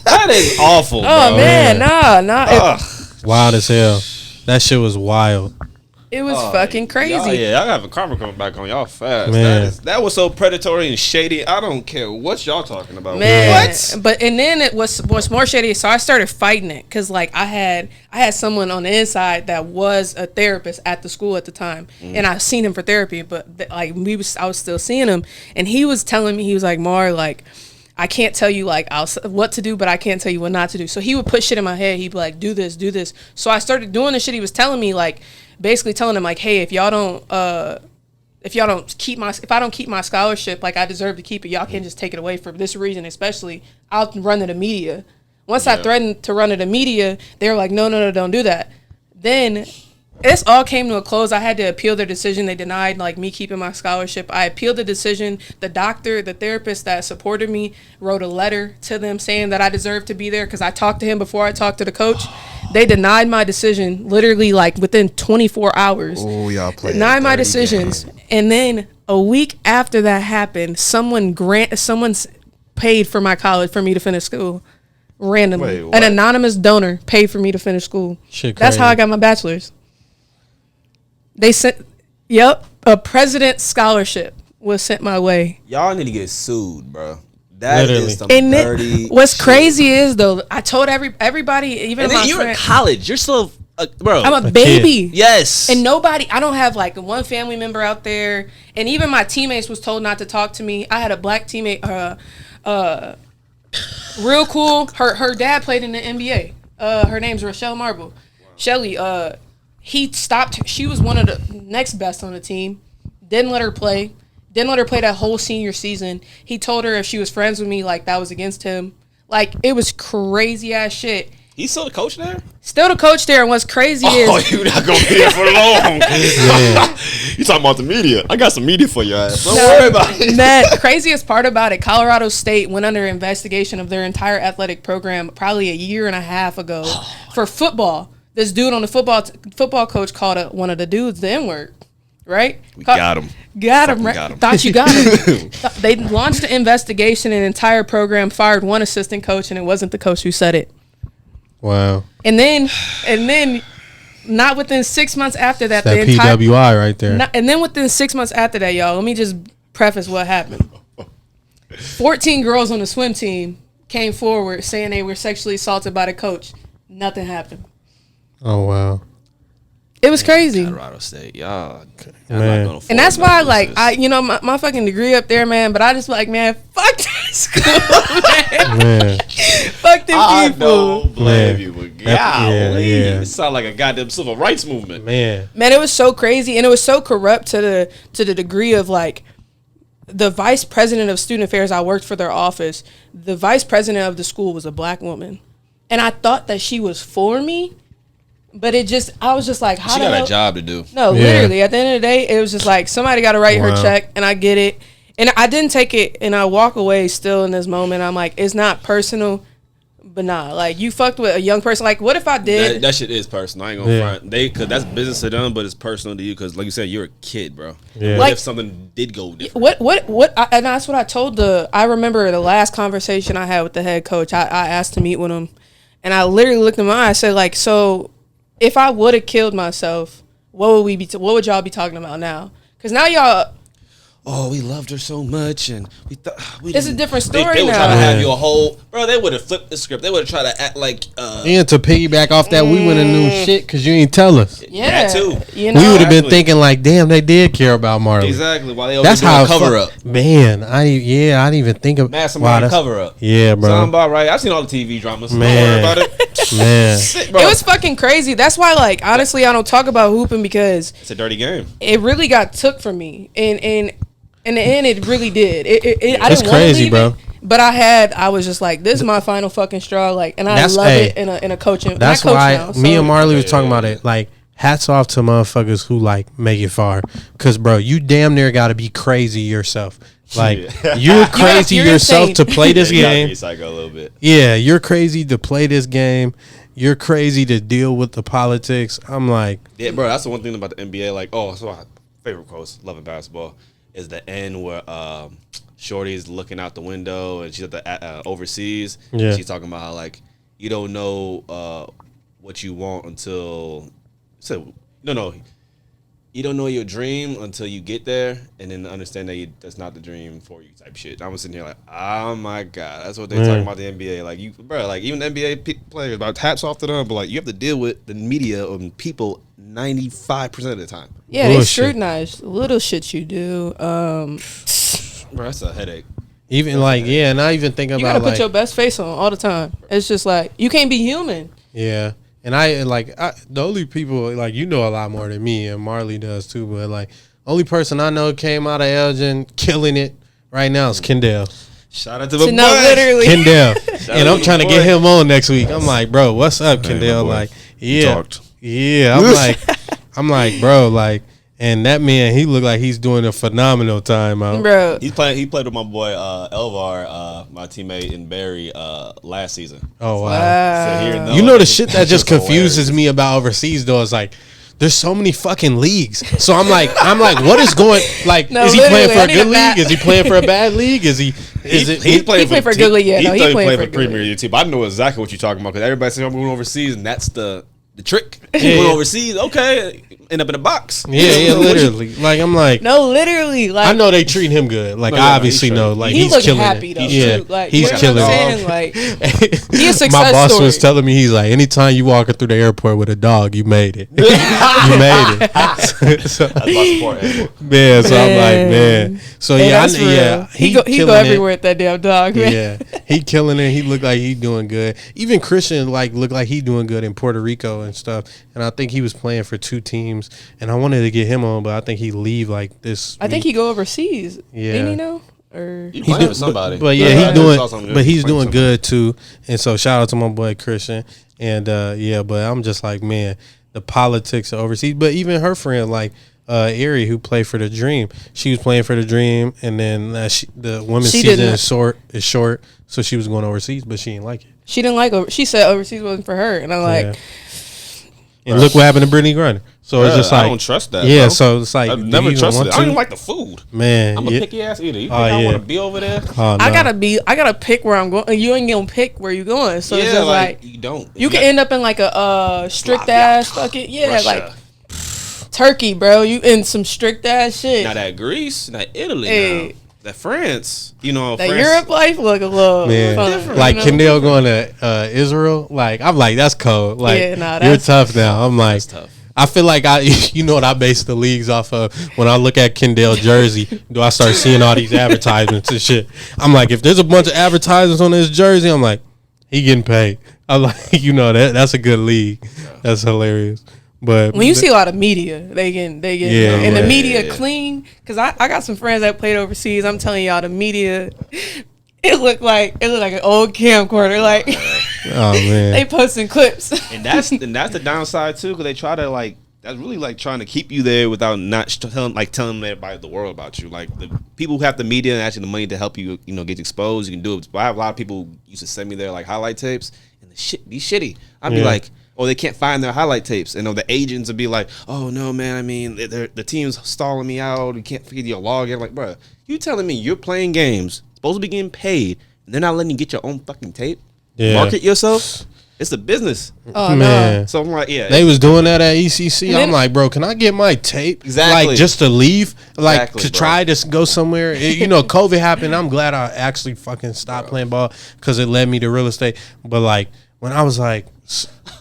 That is awful, Oh, bro. Man, nah. Wild as hell. That shit was wild. It was fucking crazy. I got a karma coming back on y'all fast. Man. That was so predatory and shady. I don't care what y'all talking about. Man. What? And then it was more shady. So I started fighting it because like I had someone on the inside that was a therapist at the school at the time, and I seen him for therapy. But I was still seeing him, and he was telling me, he was like, Mar, like, I can't tell you like what to do, but I can't tell you what not to do. So he would put shit in my head. He'd be like, do this, do this. So I started doing the shit he was telling me, like basically telling him like, hey, if I don't keep my scholarship, like I deserve to keep it. Y'all can't just take it away for this reason, especially I'll run to the media. Once I threatened to run to the media, they were like, no, don't do that. Then this all came to a close. I had to appeal their decision. They denied like me keeping my scholarship. I appealed the decision. The therapist that supported me wrote a letter to them saying that I deserved to be there because I talked to him before I talked to the coach. They denied my decision literally like within 24 hours. Oh, y'all played. Denied my decisions. And then a week after that happened, someone's paid for my college for me to finish school. Randomly. Wait, what? An anonymous donor paid for me to finish school. Shit That's how I crazy. got my bachelor's. They sent, a president's scholarship was sent my way. Y'all need to get sued, bro. That Literally. is some And dirty. what's shit. crazy is though, I told everybody, even And my then you're in friend, college. You're still, bro. I'm a A baby. kid. yes. And nobody, I don't have like one family member out there. And even my teammates was told not to talk to me. I had a black teammate, real cool. Her dad played in the NBA. Her name's Rochelle Marble. Shelly, he stopped. She was one of the next best on the team. Didn't let her play. Didn't let her play that whole senior season. He told her if she was friends with me, like that was against him. Like it was crazy ass shit. He's still the coach there? Still the coach there, and what's crazy Oh, is you're not gonna be there for long. You talking about the media? I got some media for your ass. Don't No, worry about it. the craziest part about it, Colorado State went under investigation of their entire athletic program probably a year and a half ago for football. This dude on the football coach called one of the dudes the N-word, right? We got him. Got him, Fucking right? got him. Thought you got him. They launched an investigation, an entire program, fired one assistant coach, and it wasn't the coach who said it. Wow. And then, not within 6 months after that, That the entire PWI right there. and then within 6 months after that, y'all, let me just preface what happened. 14 girls on the swim team came forward saying they were sexually assaulted by the coach. Nothing happened. Oh wow. It was crazy. Colorado State, y'all. Man. And that's why, like, my fucking degree up there, man, but I just like, man, fuck that school, man. Man. Fuck them I people. don't blame Man. you, but Yeah, golly, yeah. it sounds like a goddamn civil rights movement. Man. Man, it was so crazy, and it was so corrupt to the degree of like the vice president of student affairs. I worked for their office. The vice president of the school was a black woman, and I thought that she was for me, but I was just like, how She the got hell? a job to do. No, Yeah. literally, at the end of the day, it was just like somebody got to write her Wow. check, and I get it, and I didn't take it, and I walk away still in this moment. I'm like, it's not personal. But nah, like you fucked with a young person. Like, what if I did? That shit is personal. I ain't gonna Yeah. front. Cause that's business to them, but it's personal to you. Cause like you said, you're a kid, bro. Yeah. What Like- if something did go different? And that's what I told I remember the last conversation I had with the head coach. I asked to meet with him, and I literally looked in my eyes. I said, like, so if I would have killed myself, what would y'all be talking about now? Because now y'all, Oh, we loved her so much, and we thought It's a different story They would now. try to have Yeah. you a whole bro. They would have flipped the script. They would have tried to act like And to piggyback off that, we wouldn't have knew shit because you ain't tell us. yeah, that too. you know, We would have been Exactly. thinking like, damn, they did care about Marley. Exactly. While they That's how cover up. Man, I didn't even think of Man, somebody that's- cover up. Yeah, Sound bro. about right. I've seen all the TV dramas. Man. Don't worry about it. Man. Shit, bro. it was fucking crazy. That's why, like, honestly, I don't talk about hooping because It's a dirty game. it really got took from me, and in the end, it really did. I That's didn't want to crazy, leave bro. it, but I was just like, this is my final fucking straw. Like, and I That's- love hey, it in a coaching. and That's I coach why now, me so- and Marley was Yeah, talking yeah, about yeah. it. Like, hats off to motherfuckers who like make it far. Cause bro, you damn near got to be crazy yourself. Like, you're crazy you're yourself insane. to play this You gotta game. be psycho a little bit. Yeah, you're crazy to play this game. You're crazy to deal with the politics. I'm like, Yeah, bro. That's the one thing about the NBA. Like, so my favorite quotes, loving basketball, is the end where Shorty's looking out the window and she's at the overseas. Yeah. She's talking about how like you don't know what you want until no. You don't know your dream until you get there, and then understand that that's not the dream for you, type shit. I was sitting here like, oh my god, that's what they're talking about the NBA. Like you, bro, like even the NBA players, about hats off to them, but like you have to deal with the media and people 95% of the time. Yeah, they Bullshit. scrutinize little shit you do. Bro, that's a headache. even like, yeah, and I even think You about gotta put like, your best face on all the time. It's just like you can't be human. yeah. And the only people, like, you know a lot more than me, and Marley does too, but like, only person I know came out of Elgin killing it right now is Kendall. Shout out to So my no, boy. literally. Kendall. And I'm out trying to to get my boy. him on next week. I'm like, bro, what's up, Hey, Kendall? my boy. Like, You yeah. talked. Yeah. I'm like, bro, like, and that man, he looked like he's doing a phenomenal time out. Bro, He played with my boy Elvar, my teammate in Barry last season. Oh, wow. So here and You know the it's shit that just hilarious. confuses me about overseas though is like there's so many fucking leagues. So I'm like, what is going? Like, No, is he playing for a literally, I good need a map. league? Is he playing for a bad league? Is he? He's playing played for a good league, yeah. He No, he thought he played played for for a good Premier League team. But I know exactly what you're talking about because everybody saying I'm going overseas, and that's the trick. Yeah, Going yeah. overseas, okay, end up in a box. Yeah, literally. Like I'm like, No, literally. Like I know they treat him good. Like No, I yeah, obviously he's know. straight. Like he he's looked killing happy it. though. Yeah, Too. Like, he's you know killing what I'm it. saying? Like he a success My boss story. was telling me, he's like, anytime you walking through the airport with a dog, you made it. You made it. so, That's my support animal. man, so I'm like, Man. man. So Hey, yeah, that's real. yeah, He go killing it. everywhere with that damn dog, man. Yeah, he killing it. He looked like he doing good. Even Christian like looked like he doing good in Puerto Rico and stuff. And I think he was playing for 2 teams. And I wanted to get him on, but I think he leave like this. I think he go overseas. Yeah. Didn't he know? Or He's playing for somebody. But yeah, I he's just doing. saw something. But he's Playing doing for good too. And so shout out to my boy Christian. And yeah, but I'm just like, man, the politics of overseas. But even her friend, like Arie, who played for the Dream, she was playing for the Dream, and then the women's She season didn't- is short, so she was going overseas, but she didn't like it. she didn't like. She said overseas wasn't for her, and I'm like, Yeah. And look what happened to Brittany Griner. So it's Yeah, just like I don't trust that. Yeah, bro. so it's like I've do never you trusted want it. I don't to? even like the food. Man, I'm a yeah. picky ass eater. You think Oh, I yeah. want to be over there? Oh, no. I gotta pick where I'm going. You ain't gonna pick where you going. So it's Yeah, just like like you don't. you can end up in like a strict Blah, ass fucking Russia. like Turkey, bro. You in some strict ass shit. Not that Greece, not Italy, Hey. now. That France. You know, That France. Europe life look a little Man, fun, like you know? Kendall going to Israel, like I'm like that's cold. Like Yeah, nah, you're that's- tough now. I'm like, That's tough. I feel like you know what I base the leagues off of when I look at Kendall jersey. Do I start seeing all these advertisements and shit? I'm like, if there's a bunch of advertisements on this jersey, I'm like, he getting paid. I'm like, you know that's a good league. That's hilarious. But When you see a lot of media, they get Yeah, and yeah, the media yeah. clean. Cause I got some friends that played overseas. I'm telling y'all, the media, it looked like an old camcorder. Like oh man, they posting clips. And that's the downside too, because they try to like that's really like trying to keep you there without not telling everybody the world about you. Like the people who have the media and actually the money to help you, get exposed, you can do it. But I have a lot of people who used to send me their like highlight tapes, and the shit be shitty. I'd be Yeah. like, oh, they can't find their highlight tapes, and the agents would be like, oh no, man, I mean, the team's stalling me out. You can't figure your login. Like, bro, you telling me you're playing games, supposed to be getting paid, and they're not letting you get your own fucking tape? Yeah. Market yourself. It's a business. Oh man. no. So I'm like, yeah. They was doing that at ECC. And I'm then- like, bro, can I get my tape? Exactly. Like just to leave, like Exactly, to bro. try to go somewhere. COVID happened. I'm glad I actually fucking stopped playing ball because it led me to real estate. But like when I was like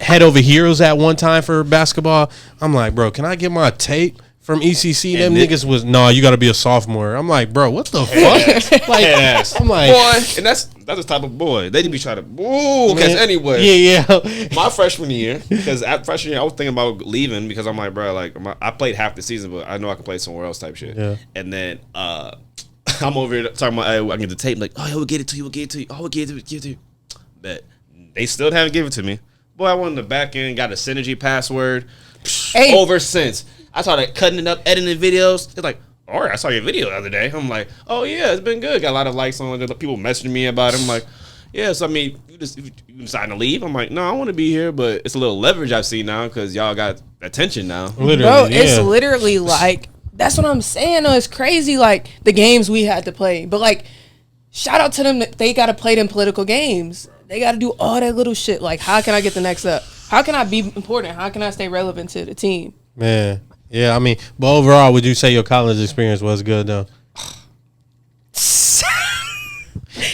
head over heels at one time for basketball, I'm like, bro, can I get my tape from ECC? Them And it- niggas was you got to be a sophomore. I'm like, bro, what the fuck? Like, Yes. I'm like, boy, and that's the type of boy they be trying to. Ooh, because man, anyway, yeah. my freshman year, because at freshman year I was thinking about leaving because I'm like, bro, like I played half the season, but I know I can play somewhere else type shit. Yeah. And then I'm over here talking about, hey, I get the tape, like, oh, yeah, we'll get it to you, we'll get it to you, oh, we'll get it to you. But they still haven't given it to me. Boy, I went in the back end, got a Synergy password. Hey. Over since I started cutting it up, editing videos. It's like, all right, I saw your video the other day. I'm like, oh yeah, it's been good. Got a lot of likes on it. People messaging me about it. I'm like, yeah. So I mean, you deciding to leave? I'm like, no, I want to be here, but it's a little leverage I've seen now because y'all got attention now. Literally, Bro, it's yeah. literally like that's what I'm saying. Though it's crazy, like the games we had to play. But like, shout out to them that they got to play them political games. They got to do all that little shit. Like, how can I get the next up? How can I be important? How can I stay relevant to the team? Man, yeah, I mean, but overall, would you say your college experience was good though?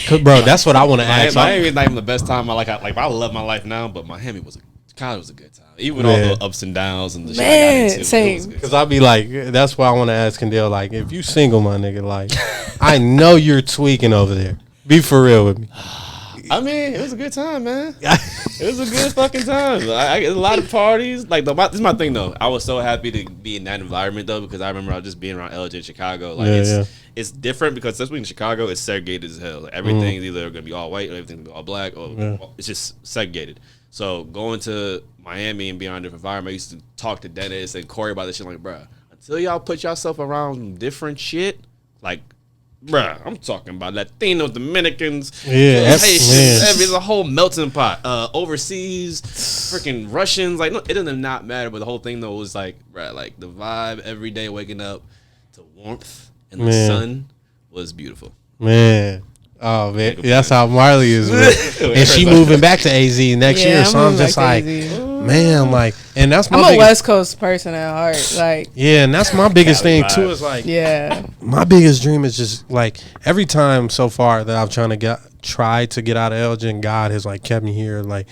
'Cause, bro, that's what I want to ask. Miami is not even the best time. I love my life now, but Miami college was a good time. Even with Man. all the ups and downs and the shit I Man, got into. same. It was good. Cause I'll be like, that's why I want to ask Kendall, like, if you single, my nigga, like, I know you're tweaking over there. Be for real with me. I mean, it was a good time, man. It was a good fucking time. I a lot of parties. Like, this is my thing though. I was so happy to be in that environment though because I remember I was just being around LJ in Chicago. Like, Yeah, it's different because especially in Chicago, it's segregated as hell. Like, everything's either gonna be all white or everything's gonna be all black, or it's just segregated. So going to Miami and being around a different environment, I used to talk to Dennis and Corey about this shit. Like, bruh, until y'all put yourself around different shit, like bruh, I'm talking about Latino, Dominicans, Yeah, that's- Haitians, man. there's a whole melting pot. Overseas, freaking Russians, like no, it doesn't not matter. But the whole thing though was like, bruh, like the vibe every day waking up to warmth and the Man. sun was beautiful. Man. Oh man, that's how Marley is, man. And she moving back to AZ next Yeah, year, I'm so I'm moving just back like, to AZ. man, like, and that's my I'm a biggest, West Coast person at heart. Like, yeah, and that's my biggest Cali thing too. vibes. Is like, yeah. my biggest dream is just like every time so far that I've tried to get out of Elgin, God has like kept me here. Like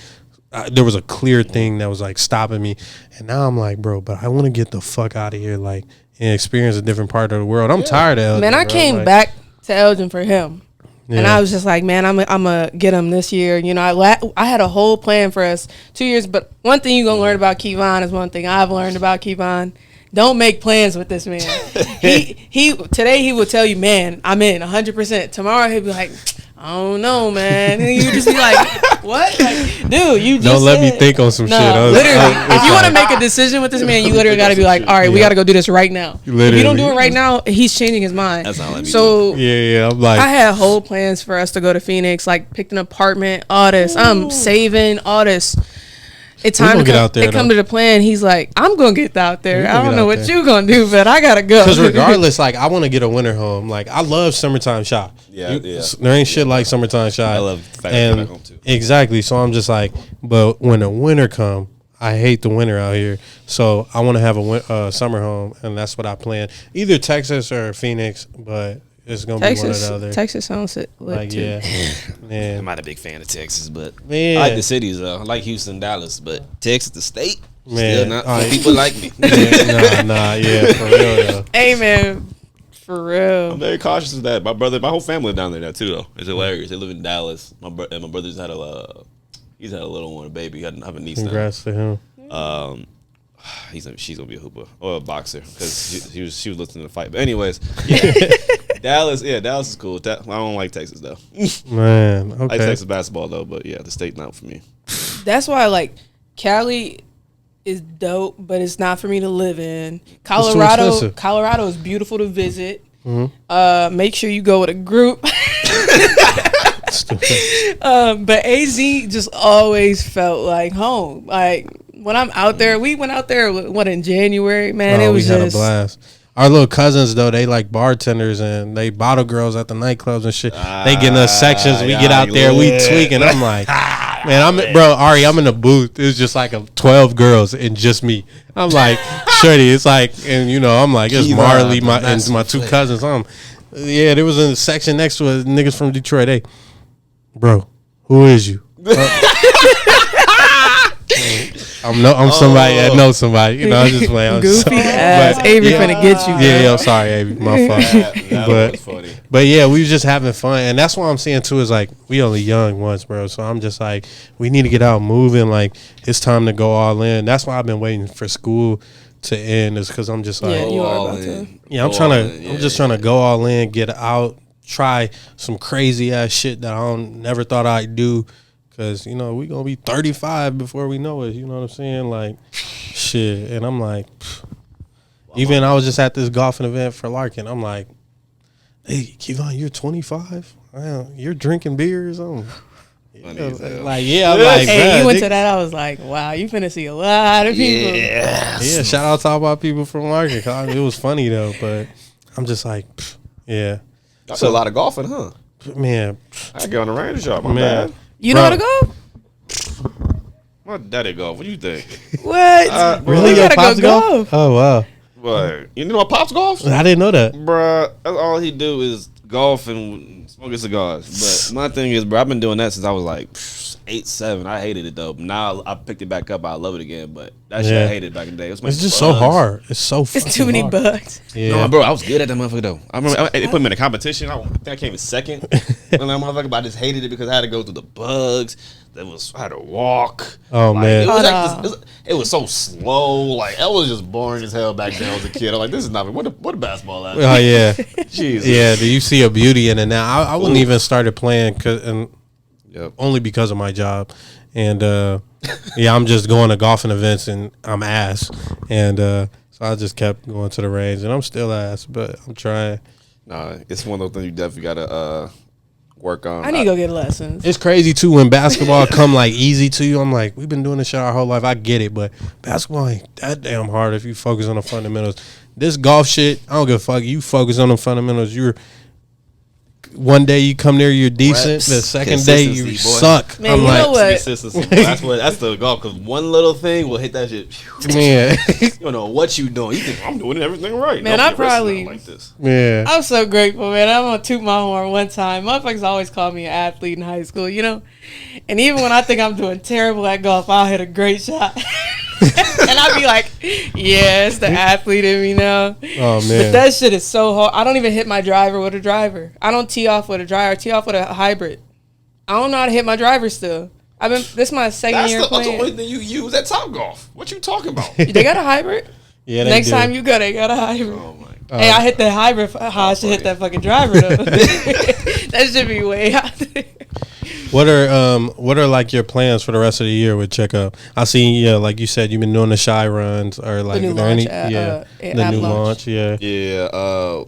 there was a clear thing that was like stopping me, and now I'm like, bro, but I want to get the fuck out of here, like, and experience a different part of the world. I'm tired of Elgin. Man, I bro. came Like, back to Elgin for him. And yeah. I was just like, man, I'm gonna get him this year. You know, I had a whole plan for us 2 years. But one thing you're gonna learn about Kevon is one thing I've learned about Kevon. Don't make plans with this man. he today he will tell you, man, I'm in 100%. Tomorrow he'll be like, I don't know, man. And you just be like, what? Like, dude, you just Don't let me said- think on some No, shit. literally. If you want to make a decision with this man, you literally got to be like, all right, we got to go do this right now. If you don't do Literally. it right now, he's changing his mind. That's not let me So Yeah, I'm like, I had whole plans for us to go to Phoenix, like picked an apartment, all this. I'm saving all this. It's We time gonna to get out there, It come though. to the plan. He's like, I'm gonna get out there. We I gonna don't get know out what there. you gonna do, but I gotta go. because regardless, like, I want to get a winter home. Like, I love summertime shop. Yeah. There ain't shit like summertime shop. I love the fact that I and get back home, too. exactly. So I'm just like, but when the winter come, I hate the winter out here. So I want to have a summer home, and that's what I plan. Either Texas or Phoenix, but it's gonna be one or the other. Texas sounds lit Like, too. yeah, I'm man, not a big fan of Texas, but Man. I like the cities though. I like Houston, Dallas, but Texas, the state, Man. still not All for right. people like me. yeah, for real though. Hey man, for real. I'm very cautious of that. My whole family down there now too, though. It's hilarious. They live in Dallas. My brother's had he's had a little one, a baby. Got have a niece Congrats to him. now. She's gonna be a hooper or a boxer because she was listening to the fight. But anyways, yeah, Dallas is cool. I don't like Texas though. Man, I like okay. Texas basketball though, but yeah, the state not for me. That's why like Cali is dope, but it's not for me to live in. too Colorado expensive. is beautiful to visit. Mm-hmm. Make sure you go with a group. But AZ just always felt like home. Like when I'm out there, we went out there in January, man. It was we had just a blast. Our little cousins though, they like bartenders and they bottle girls at the nightclubs and shit. They get in us sections. We get out there, we tweaking. I'm like, man, Ari, I'm in the booth. It's just like 12 girls and just me. I'm like, shorty. It's like, and you know, I'm like, it's Kevon, Marley, the and master my two player. cousins. Yeah, there was a section next to us, niggas from Detroit. Hey, bro, who is you? I'm somebody that knows somebody. You know, I'm just playing. goofy ass. But, Avery yeah. finna get you. Yeah, I'm sorry, Avery. My fault. That was funny. But yeah, we was just having fun, and that's what I'm saying too. Is like we only young once, bro. So I'm just like, we need to get out moving. Like it's time to go all in. That's why I've been waiting for school to end. Is because I'm just like, Yeah, you are all about to. in. yeah, I'm Go trying all to. in. I'm just trying to go all in, get out, try some crazy ass shit that never thought I'd do. Cause you know we gonna be 35 before we know it. You know what I'm saying? Like, shit. And I'm like, even I was just at this golfing event for Larkin. I'm like, hey, Kevon, you're 25. Wow, you're drinking beers. Funny as hell. Like, yeah, I'm like, Hey, bruh, you went nigga- to that. I was like, wow, you finna see a lot of people. Yeah. Yeah, shout out to all my people from Larkin. 'Cause it was funny though, but I'm just like, yeah, That's a lot of golfing, huh? man, I get on the range shop. My Man. bad. You know how to Bro. go? My daddy golf. What do you think? What? really? You Your gotta pops go golf? golf. Oh wow, What? You know my pops golf? I didn't know that. Bruh, that's all he do is golf and smoking cigars. But my thing is, bro, I've been doing that since I was like 8, 7. I hated it though. Now I picked it back up. I love it again. But that shit Yeah. I hated back in the day. It was It's just so hard. It's so. It's too many bugs. Yeah, No, bro, I was good at that motherfucker though. I remember they put me in a competition. I think I came in second. And that motherfucker, but I just hated it because I had to go through the bugs. I had to walk. Oh, man. it was, like Hold this, it was so slow. Like I was just boring as hell back then. When I was a kid. I'm like, this is not what a basketball at. Oh yeah, Jesus. yeah. Do you see a beauty in it now? I wouldn't even started playing and Yep. only because of my job, and yeah, I'm just going to golfing events and I'm ass, and so I just kept going to the range and I'm still ass, but I'm trying. Nah, it's one of those things you definitely gotta work on. I need to go get lessons. It's crazy too when basketball come like easy to you. I'm like, we've been doing this shit our whole life. I get it, but basketball ain't that damn hard if you focus on the fundamentals. This golf shit, I don't give a fuck. You focus on the fundamentals. You're one day you come there, you're decent. Reps, The second day you consistency, boy. suck. Man, I'm you like, know what? Consistency. That's the golf, because one little thing will hit that shit. man, You don't know what you doing. You think I'm doing everything right. Man, Don't I be resting probably- like this. yeah. I'm so grateful, man. I'm gonna toot my horn one time. Motherfuckers always call me an athlete in high school, you know? And even when I think I'm doing terrible at golf, I'll hit a great shot. And I'll be like, yeah, it's the athlete in me now. Oh But man, that shit is so hard. I don't even hit my driver with a driver. I don't tee off with a driver. I tee off with a hybrid. I don't know how to hit my driver still. This is my second That's year the only playing. thing you use at Top Golf. What you talking about? They got a hybrid? yeah. They Next do. time you go, they got a hybrid. Oh my. Hey, I hit the hybrid. How I should hit that fucking driver though. That should be way out there. What are like your plans for the rest of the year with Checkup? I see, yeah, like you said, you've been doing the shy runs or like new are there launch any, at, yeah, at the app new launch. launch, yeah. Yeah,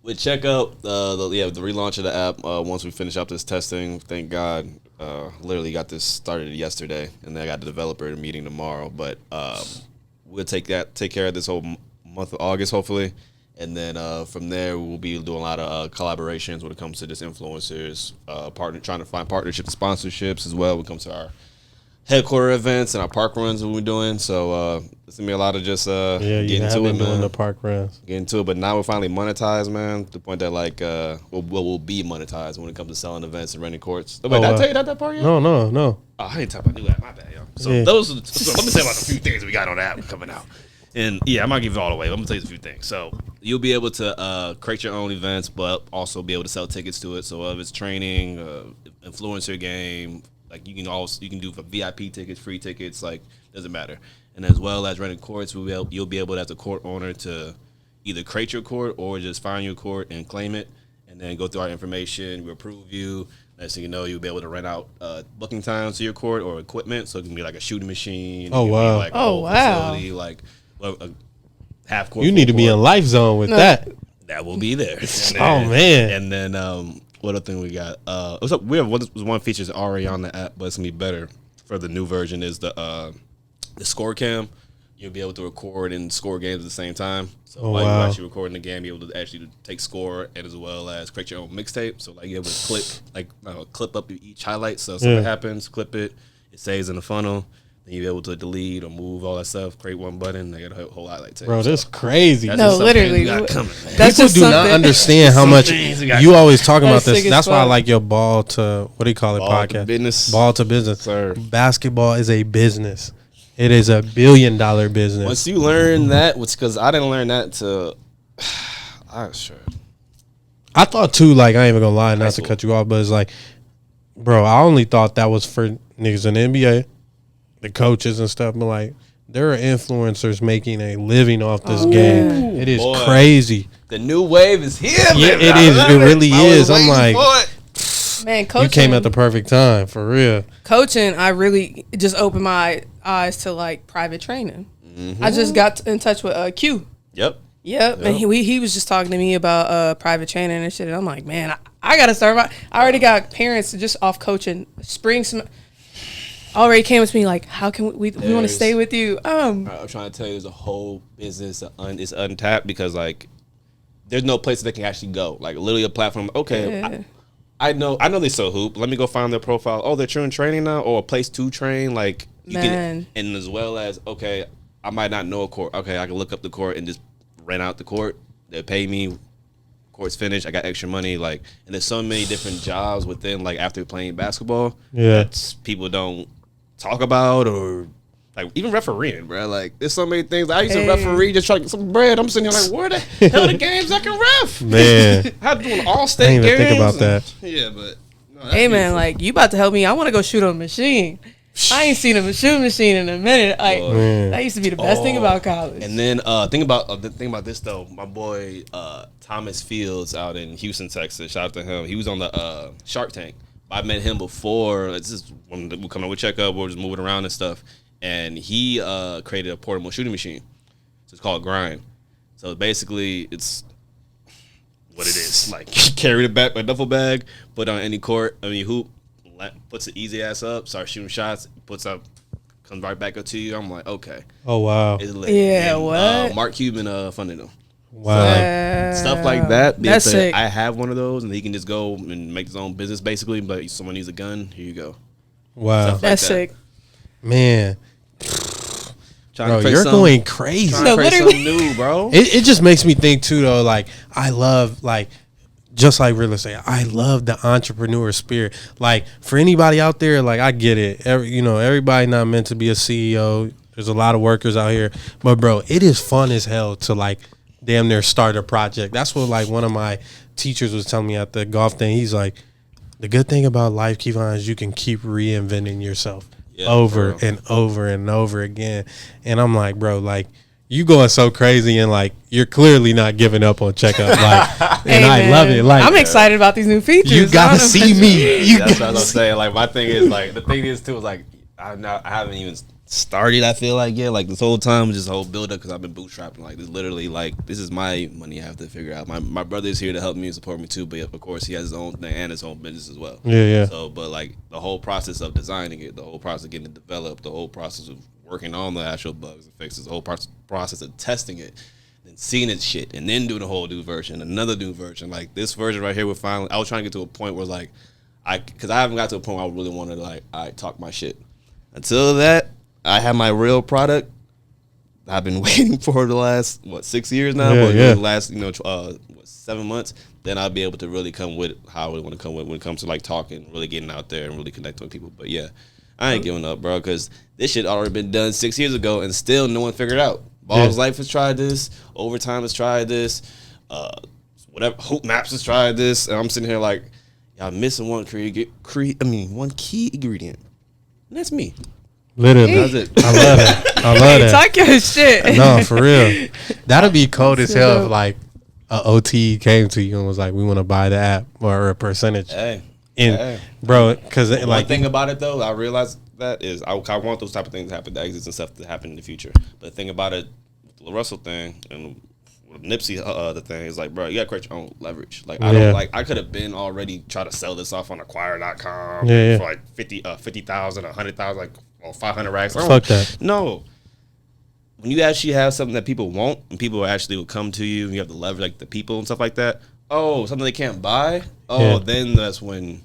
with Checkup, the relaunch of the app. Once we finish up this testing, thank God, literally got this started yesterday, and then I got the developer meeting tomorrow. But we'll take care of this whole month of August, hopefully, and then from there we'll be doing a lot of collaborations when it comes to just influencers, trying to find partnerships, sponsorships as well when it comes to our headquarter events and our park runs that we're doing. So it's gonna be a lot of just Yeah, you getting have to been it, doing man. the park runs. Get into it, but now we're finally monetized, man. To the point that like we'll be monetized when it comes to selling events and renting courts. Oh, wait, did I tell you that part yet? No. Oh, I didn't talk about new app. My bad, yo. So Yeah. so let me tell you about a few things we got on the app coming out. And yeah, I'm not giving it all away. I'm gonna tell you a few things. So you'll be able to create your own events, but also be able to sell tickets to it. So if it's training, influencer game, like you can do for VIP tickets, free tickets, like doesn't matter. And as well as renting courts, you'll be able as a court owner to either create your court or just find your court and claim it, and then go through our information. We approve you. Next thing you know, you'll be able to rent out booking times to your court or equipment. So it can be like a shooting machine. Oh, it can be wow. like a Oh, whole wow. facility, like a half court. You need to be in full court. life zone with No. that. That will be there. Oh, man. And then what other thing we got? We have one feature is already on the app, but it's gonna be better for the new version. Is the score cam. You'll be able to record and score games at the same time. So while wow. you're actually recording the game, you're able to actually take score and as well as create your own mixtape. So like you're able to clip up each highlight. So if something happens, clip it. It stays in the funnel. Then you'll be able to delete or move all that stuff. Create one button. They got a whole highlight tape. Bro, So this crazy. that's No, just something literally. we got coming, man. That's People just do not something- understand how Some much things we got you always talking about That's this. sick as That's why I fuck. like your ball to what do you call it podcast? Business. Ball to business. Sir. Basketball is a business. It is a $1 billion business. Once you learn that, because I didn't learn that to, sure. I thought too, like I ain't even gonna lie, not to school. cut you off, but it's like, bro, I only thought that was for niggas in the NBA, the coaches and stuff. But like, there are influencers making a living off this game. It is Boy. crazy. The new wave is here. Yeah, baby. it I is. love It really I was is. I'm waiting like- for it. Man, coaching. You came at the perfect time, for real. Coaching, I really just opened my eyes to like private training. I just got in touch with Q. Yep. Yep, and he was just talking to me about private training and shit. And I'm like, man, I gotta start. I already got parents just off coaching spring. Already came to me like, how can we want to There's- stay with you? I'm trying to tell you, there's a whole business is untapped because like, there's no place they can actually go. Like literally a platform. Okay, Yeah. I know they sell hoop. Let me go find their profile. Oh, they're in training now, or a place to train. Like you Man. can, and as well as okay, I might not know a court. Okay, I can look up the court and just rent out the court. They pay me. Court's finished. I got extra money. Like, and there's so many different jobs within. Like after playing basketball, Yeah. that people don't talk about or. Like even refereeing, bro. Like there's so many things. I used to referee just try to get some bread. I'm sitting here like, where the hell are the games I can ref? Man. I had to do an all-state I didn't even games. think about that. Yeah, but no, that's Hey man, beautiful. like you about to help me? I want to go shoot on a machine. I ain't seen a shooting machine in a minute. Like Man. that used to be the best thing about college. And then think about this though. My boy Thomas Fields out in Houston, Texas. Shout out to him. He was on the Shark Tank. I met him before. This is when we come up with checkup. We're just moving around and stuff. And he created a portable shooting machine. So it's called Grind. So basically, it's what it is. Like, carry the back, a duffel bag, put on any court, hoop, puts the easy ass up, starts shooting shots, puts up, comes right back up to you. I'm like, okay. Oh, wow. It's lit. Yeah, and, what? Mark Cuban funded them. Wow. Stuff like that. That's sick. I have one of those, and he can just go and make his own business, basically. But someone needs a gun, here you go. Wow. Stuff like That's that. sick. Man. Bro, you're going crazy. Trying to create something new, bro. It just makes me think, too, though, like, I love, like, just like real estate, I love the entrepreneur spirit. Like, for anybody out there, like, I get it. Everybody not meant to be a CEO. There's a lot of workers out here. But, bro, it is fun as hell to, like, damn near start a project. That's what, like, one of my teachers was telling me at the golf thing. He's like, the good thing about life, Kevon, is you can keep reinventing yourself over and over and over again. And I'm like, bro, like, you going so crazy, and like you're clearly not giving up on checkup. Like, and I love it. Like, I'm excited about these new features. You gotta see me. That's what I was saying. Like, my thing is, like, the thing is too is like I haven't even started. I feel like like this whole time, just whole build up because I've been bootstrapping. Like, this literally, like, this is my money. I have to figure out. My brother is here to help me and support me too, but of course he has his own thing and his own business as well. Yeah. So, but like the whole process of designing it, the whole process of getting it developed, the whole process of working on the actual bugs and fixes, the whole process of testing it, then seeing it shit, and then doing a whole new version, another new version. Like, this version right here, I was trying to get to a point where like because I haven't got to a point where I really wanted to like talk my shit. Until that, I have my real product. I've been waiting for the last 6 years now, the last 7 months. Then I'll be able to really come with how I want to come with when it comes to like talking, really getting out there and really connecting with people. But yeah, I ain't giving up, bro, because this shit already been done 6 years ago, and still no one figured out. Ball's Life has tried this. Overtime has tried this. Whatever. Hoop Maps has tried this. And I'm sitting here like, y'all missing one key ingredient. And that's me. Literally. That's it. I love it. I love that. Talk your shit. No, for real. That'd be cold as hell if like a OT came to you and was like, we want to buy the app or a percentage. Bro, because like one thing about it though, I realized that is I want those type of things to happen, the exits and stuff to happen in the future. But the thing about it, with the Russell thing and with Nipsey, the thing is like, bro, you gotta create your own leverage. Like, I don't I could have been already try to sell this off on acquire.com for like 50,000, 100,000, like 500 racks. Fuck that. No. When you actually have something that people want and people actually will come to you and you have to leverage like the people and stuff like that. Oh, something they can't buy. Then that's when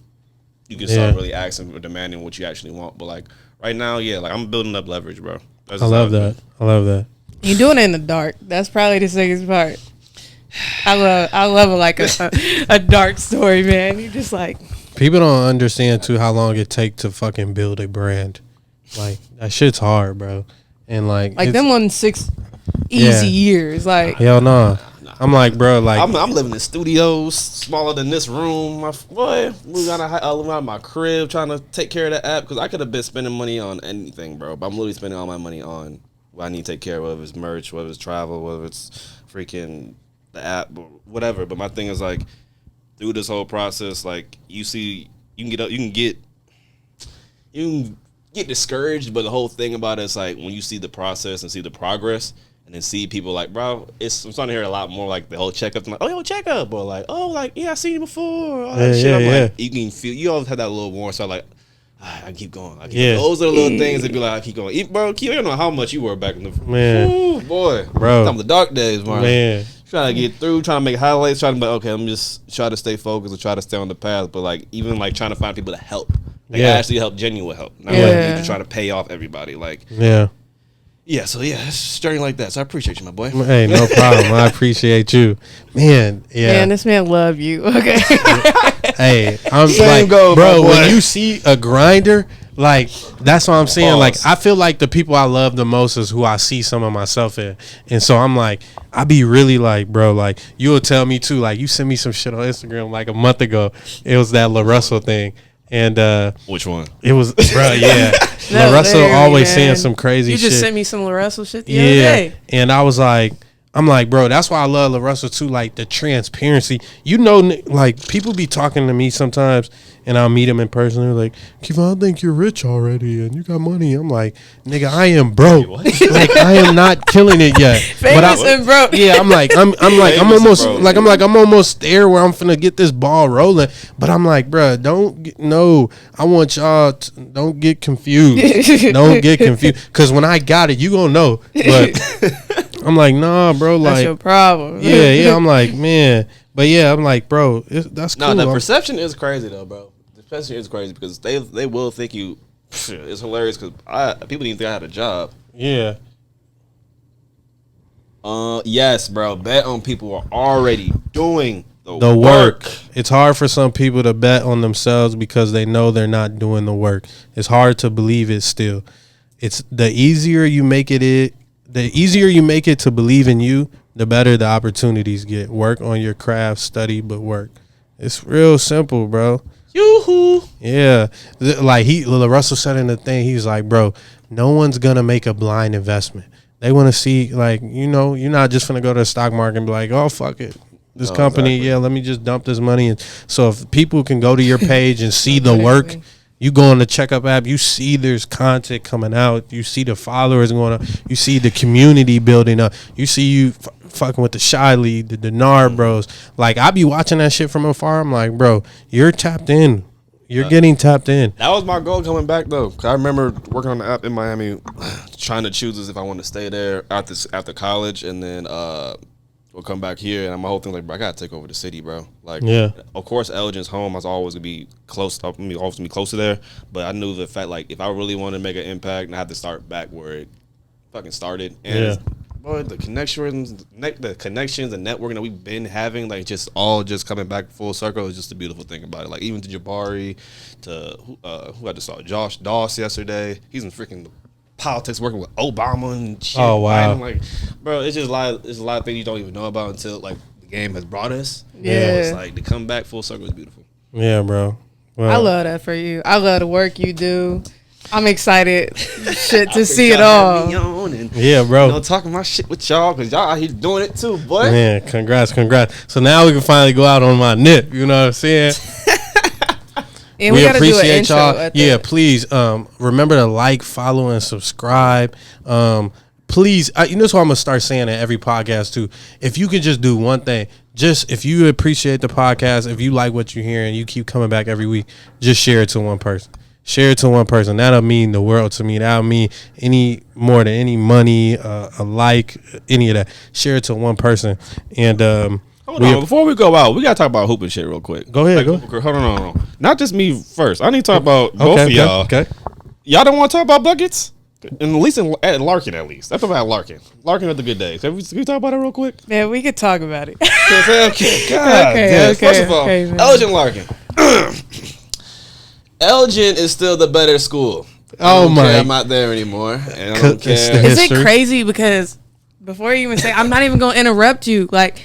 you can start really asking or demanding what you actually want. But like right now, like I'm building up leverage, bro. I love that. You're doing it in the dark. That's probably the sickest part. I love it like a dark story, man. You just like, people don't understand too how long it take to fucking build a brand. Like, that shit's hard, bro. And like them 6 easy years. Like, hell no. I'm like, bro, like I'm living in studios smaller than this room. We got out of my crib trying to take care of the app because I could have been spending money on anything, bro. But I'm literally spending all my money on what I need to take care of, whether it's merch, whether it's travel, whether it's freaking the app, whatever. But my thing is like, through this whole process, like you can get discouraged, but the whole thing about it is like when you see the process and see the progress. And then see people like, bro, I'm starting to hear a lot more like the whole checkup. Like, oh, yo, checkup. Or like, oh, like, yeah, I seen you before. All that shit. I'm like, you can feel, you always have that little warm. So like, I keep going. Those are the little things that be like, I keep going. Bro, you don't know how much you were back in the, ooh, boy. Bro. Some of the dark days, man. Trying to get through, trying to make highlights, trying to be, okay, I'm just trying to stay focused and try to stay on the path. But like, even like trying to find people to help. Like, actually help, genuine help. Not like you just trying to pay off everybody. Like, so it's a journey like that. So I appreciate you, my boy. Hey, no problem. I appreciate you, man. Yeah, man, this man love you. Okay. Hey, I'm like, bro, when you see a grinder, like that's what I'm saying. Pause. Like I feel like the people I love the most is who I see some of myself in, and so I'm like, I be really like, bro, like you'll tell me too. Like you sent me some shit on Instagram like a month ago. It was that La Russell thing. And which one? It was, bro. Yeah, La Russell always saying some crazy shit. You just sent me some La Russell shit the other day. And I was like, I'm like, bro, that's why I love LaRussell too. Like the transparency, you know, like people be talking to me sometimes, and I'll meet them in person. They're like, Kevon, I think you're rich already, and you got money. I'm like, nigga, I am broke. Like I am not killing it yet. Famous and broke. Yeah, I'm almost there where I'm finna get this ball rolling. But I'm like, bro, I want y'all don't get confused. Don't get confused, because when I got it, you gonna know. But I'm like, nah, bro. Like, that's your problem. Yeah. I'm like, man. But yeah, I'm like, bro, that's cool. No, the perception is crazy though, bro. The perception is crazy because they will think you. It's hilarious because people didn't think I had a job. Yeah. Yes, bro. Bet on people who are already doing the work. It's hard for some people to bet on themselves because they know they're not doing the work. It's hard to believe it still. It's the easier you make it to believe in you, the better the opportunities get. Work on your craft, study, but work. It's real simple, bro. Yoo-hoo. Yeah. Like Russell said in the thing, he was like, bro, no one's going to make a blind investment. They want to see, like, you know, you're not just going to go to the stock market and be like, oh, fuck it. This company, exactly. Yeah, let me just dump this money. And so if people can go to your page and see the work, you go on the checkup app, you see there's content coming out. You see the followers going up. You see the community building up. You see you fucking with the Shy League, the Denard bros. Like, I be watching that shit from afar. I'm like, bro, you're tapped in. You're getting tapped in. That was my goal coming back, though. 'Cause I remember working on the app in Miami, trying to choose if I want to stay there after college, and then we'll come back here. And my whole thing like, bro, I gotta take over the city, bro. Like, yeah. Of course, Elgin's home. I was always gonna be close. Always gonna be closer there. But I knew the fact, like, if I really wanted to make an impact, I had to start back where it fucking started. And boy, the connections and networking that we've been having, like, just coming back full circle is just a beautiful thing about it. Like, even to Jabari, to who I just saw, Josh Doss yesterday. He's in freaking politics, working with Obama and shit. Oh wow! I'm like, bro, it's just a lot of things you don't even know about until like the game has brought us. Yeah, it's like to come back full circle is beautiful. Yeah, bro. Well, I love that for you. I love the work you do. I'm excited to see it all. Yeah, bro. You know, talking my shit with y'all because y'all out here doing it too, boy. Man, congrats. So now we can finally go out on my nip. You know what I'm saying? And we appreciate y'all. Yeah, please remember to like, follow, and subscribe. Please, you know what I'm gonna start saying at every podcast too. If you could just do one thing, just if you appreciate the podcast, if you like what you hear and you keep coming back every week, just share it to one person. Share it to one person. That'll mean the world to me. That'll mean any more than any money, a like, any of that. Share it to one person. And hold on, before we go out, we gotta talk about hooping shit real quick. Go ahead. Hold on. Not just me first. I need to talk about both of y'all. Okay. Y'all don't want to talk about buckets? And at least at Larkin, at least. That's about Larkin. Larkin with the good days. Can we talk about it real quick? Yeah, we could talk about it. Okay. God. Okay. First of all, Elgin Larkin. Elgin is still the better school. Oh my! I'm not there anymore. And I don't care. Is it crazy because before you even say, I'm not even gonna interrupt you. Like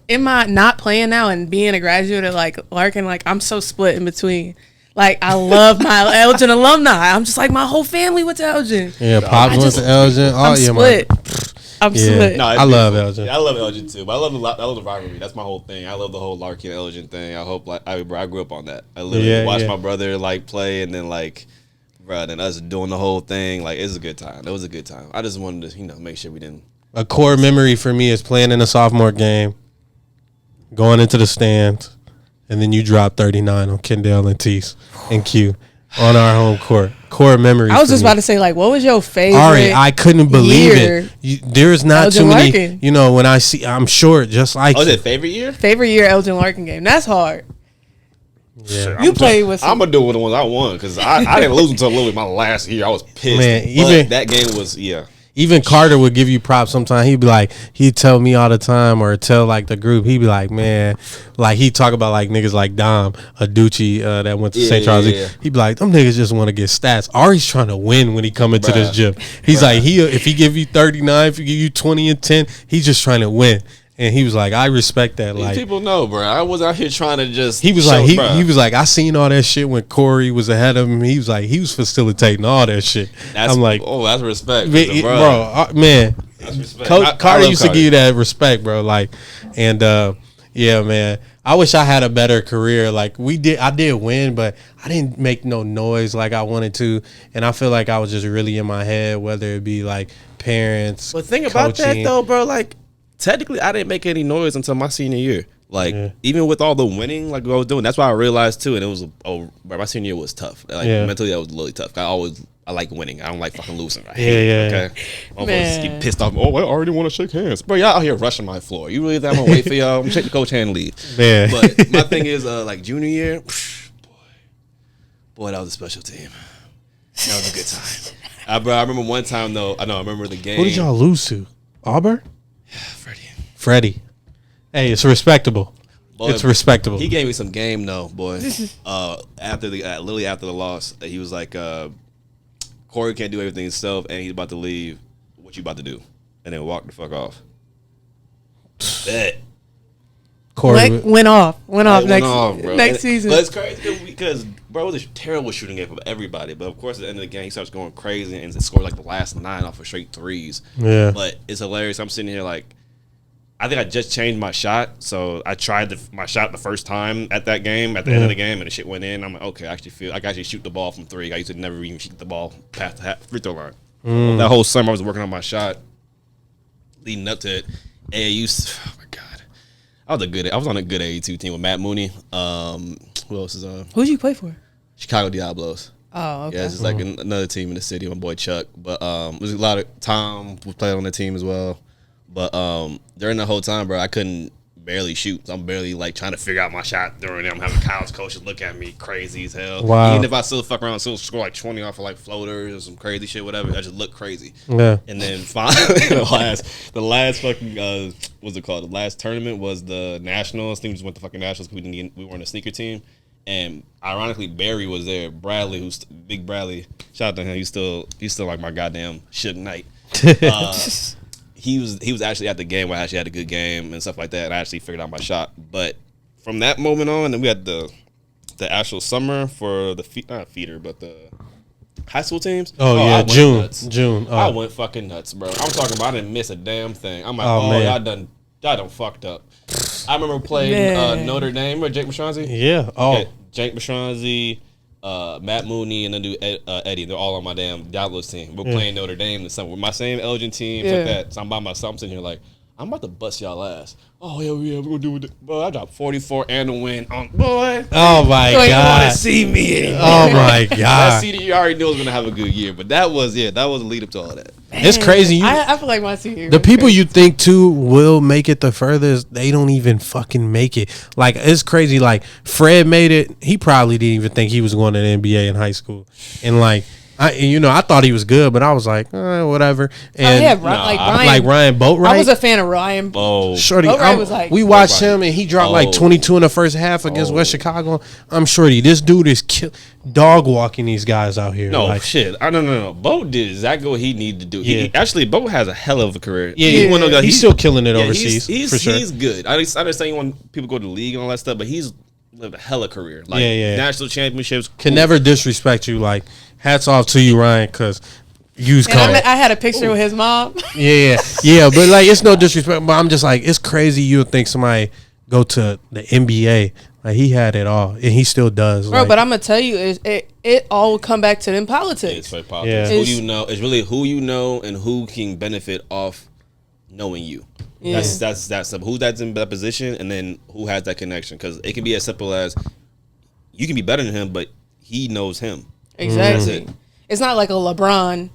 in my not playing now and being a graduate at like Larkin, like I'm so split in between. Like I love my Elgin alumni. I'm just like my whole family went to Elgin. Yeah, Pops went to Elgin. I'm split. I'm split. No, I love Elgin. Yeah, I love Elgin too, but I love the rivalry. That's my whole thing. I love the whole Larkin Elgin thing. I hope I grew up on that. I literally watched my brother like play, and then like, bro, then us doing the whole thing. Like, it's a good time. It was a good time. I just wanted to make sure we didn't. A core memory for me is playing in a sophomore game, going into the stands, and then you drop 39 on Kendall and Tease and Q on our home court. Core memory. I was just about to say, like, what was your favorite? Ari, I couldn't believe it. There's not Elgin too many. Larkin. You know, when I see, I'm sure just like. Oh, is it favorite year? Favorite year Elgin Larkin game. That's hard. Yeah, you played with. I'm gonna do it with the ones I won because I didn't lose until literally my last year. I was pissed. Man, even that game was Even Carter would give you props sometimes. He'd be like, he'd tell me all the time or tell like the group, he'd be like, man, like he'd talk about like niggas like Dom Aducci that went to St. Charles. Yeah. He'd be like, them niggas just want to get stats. Ari's trying to win when he come into this gym. He's like, if he give you 39, if he give you 20 and 10, he's just trying to win. And he was like, I respect that. Like, people know, bro. I was out here trying to just. He was like, he was like, I seen all that shit when Corey was ahead of him. He was like, he was facilitating all that shit. I'm like, oh, that's respect, man. Carter used to give you that respect, bro. Like, and yeah, man. I wish I had a better career. Like I did win, but I didn't make no noise like I wanted to, and I feel like I was just really in my head, whether it be like parents. But think about that though, bro. Like, technically, I didn't make any noise until my senior year. Like, even with all the winning, like what I was doing, that's why I realized too. And it was, my senior year was tough. Like mentally, I was really tough. I like winning. I don't like fucking losing. I hate it. Okay, almost get pissed off. Oh, I already want to shake hands, bro. Y'all out here rushing my floor. You really think I'm gonna wait for y'all? I'm gonna shake the coach hand and leave. Yeah. But my thing is, like junior year, boy, that was a special team. That was a good time. Bro, I remember one time though. I remember the game. Who did y'all lose to? Auburn? Yeah, Freddie. Hey, it's respectable. Boy, it's respectable. He gave me some game though, boy. After literally after the loss, he was like, Corey can't do everything himself, and he's about to leave. What you about to do? And then walk the fuck off. Bet. Corey went off next season. But it's crazy because bro, it was a terrible shooting game for everybody. But of course, at the end of the game, he starts going crazy and scored like the last 9 off of straight threes. Yeah. But it's hilarious. I'm sitting here like, I think I just changed my shot, so I tried my shot the first time at that game, at the end of the game, and the shit went in. I'm like, okay, I can actually shoot the ball from 3. I used to never even shoot the ball past the free throw line. That whole summer, I was working on my shot, leading up to it. AAU, oh my god, I was on a good AAU team with Matt Mooney. Who else is on? Who'd you play for? Chicago Diablos. Oh, okay. Yeah, it's just like another team in the city. My boy Chuck, but there's a lot of Tom was playing on the team as well. But during the whole time, bro, I couldn't barely shoot. So I'm barely like trying to figure out my shot during it. I'm having college coaches look at me crazy as hell. Wow. Even if I still fuck around, still score like 20 off of like floaters or some crazy shit, whatever. I just look crazy. Yeah. And then finally, the last fucking what's it called? The last tournament was the Nationals. I think we just went to fucking Nationals because we weren't a sneaker team. And ironically, Barry was there. Bradley, who's Big Bradley. Shout out to him. He's still like my goddamn Suge Knight. He was actually at the game where I actually had a good game and stuff like that, and I actually figured out my shot. But from that moment on, then we had the actual summer for the not feeder, but the high school teams. Oh yeah, June. I went fucking nuts, bro. I'm talking about I didn't miss a damn thing. I'm like, man. y'all done fucked up. I remember playing Notre Dame or Jake Mashranzi. Yeah. Oh, okay. Jake Mashranzi, Matt Mooney, and then do Eddie. They're all on my damn Dallas team. We're playing Notre Dame this summer with my same Elgin team, like that. So I'm by myself. I'm sitting here like, I'm about to bust y'all ass. Oh yeah, we're gonna do it. Bro, I dropped 44 and a win on boy. Oh my god! You don't want to see me anymore. Oh my god! That CD, you already knew I was gonna have a good year, but that was a lead up to all that. Man, it's crazy. I feel like my senior. The people you think too will make it the furthest, they don't even fucking make it. Like it's crazy. Like Fred made it. He probably didn't even think he was going to the NBA in high school, and like. I thought he was good, but I was like, whatever. And Ryan Boatwright. I was a fan of Ryan. Oh, Shorty, was like, we watched him and he dropped like 22 in the first half against West Chicago. I'm Shorty, this dude is dog walking these guys out here. No like, shit. No. Boat did exactly what he needed to do. Yeah. Actually, Boat has a hell of a career. Yeah, he's still killing it overseas. For sure. He's good. I understand you want people to go to the league and all that stuff, but he's lived a hella career. Like national championships. Can never disrespect you. Like hats off to you, Ryan, because you's coming. I had a picture with his mom. Yeah, but like it's no disrespect, but I'm just like it's crazy. You would think somebody go to the NBA. Like he had it all, and he still does. Bro, but I'm gonna tell you, it all would come back to them politics. It's like politics. Who you know? It's really who you know and who can benefit off knowing you. Yeah. That's simple. Who's that's in that position, and then who has that connection? Because it can be as simple as you can be better than him, but he knows him. Exactly. It's not like a LeBron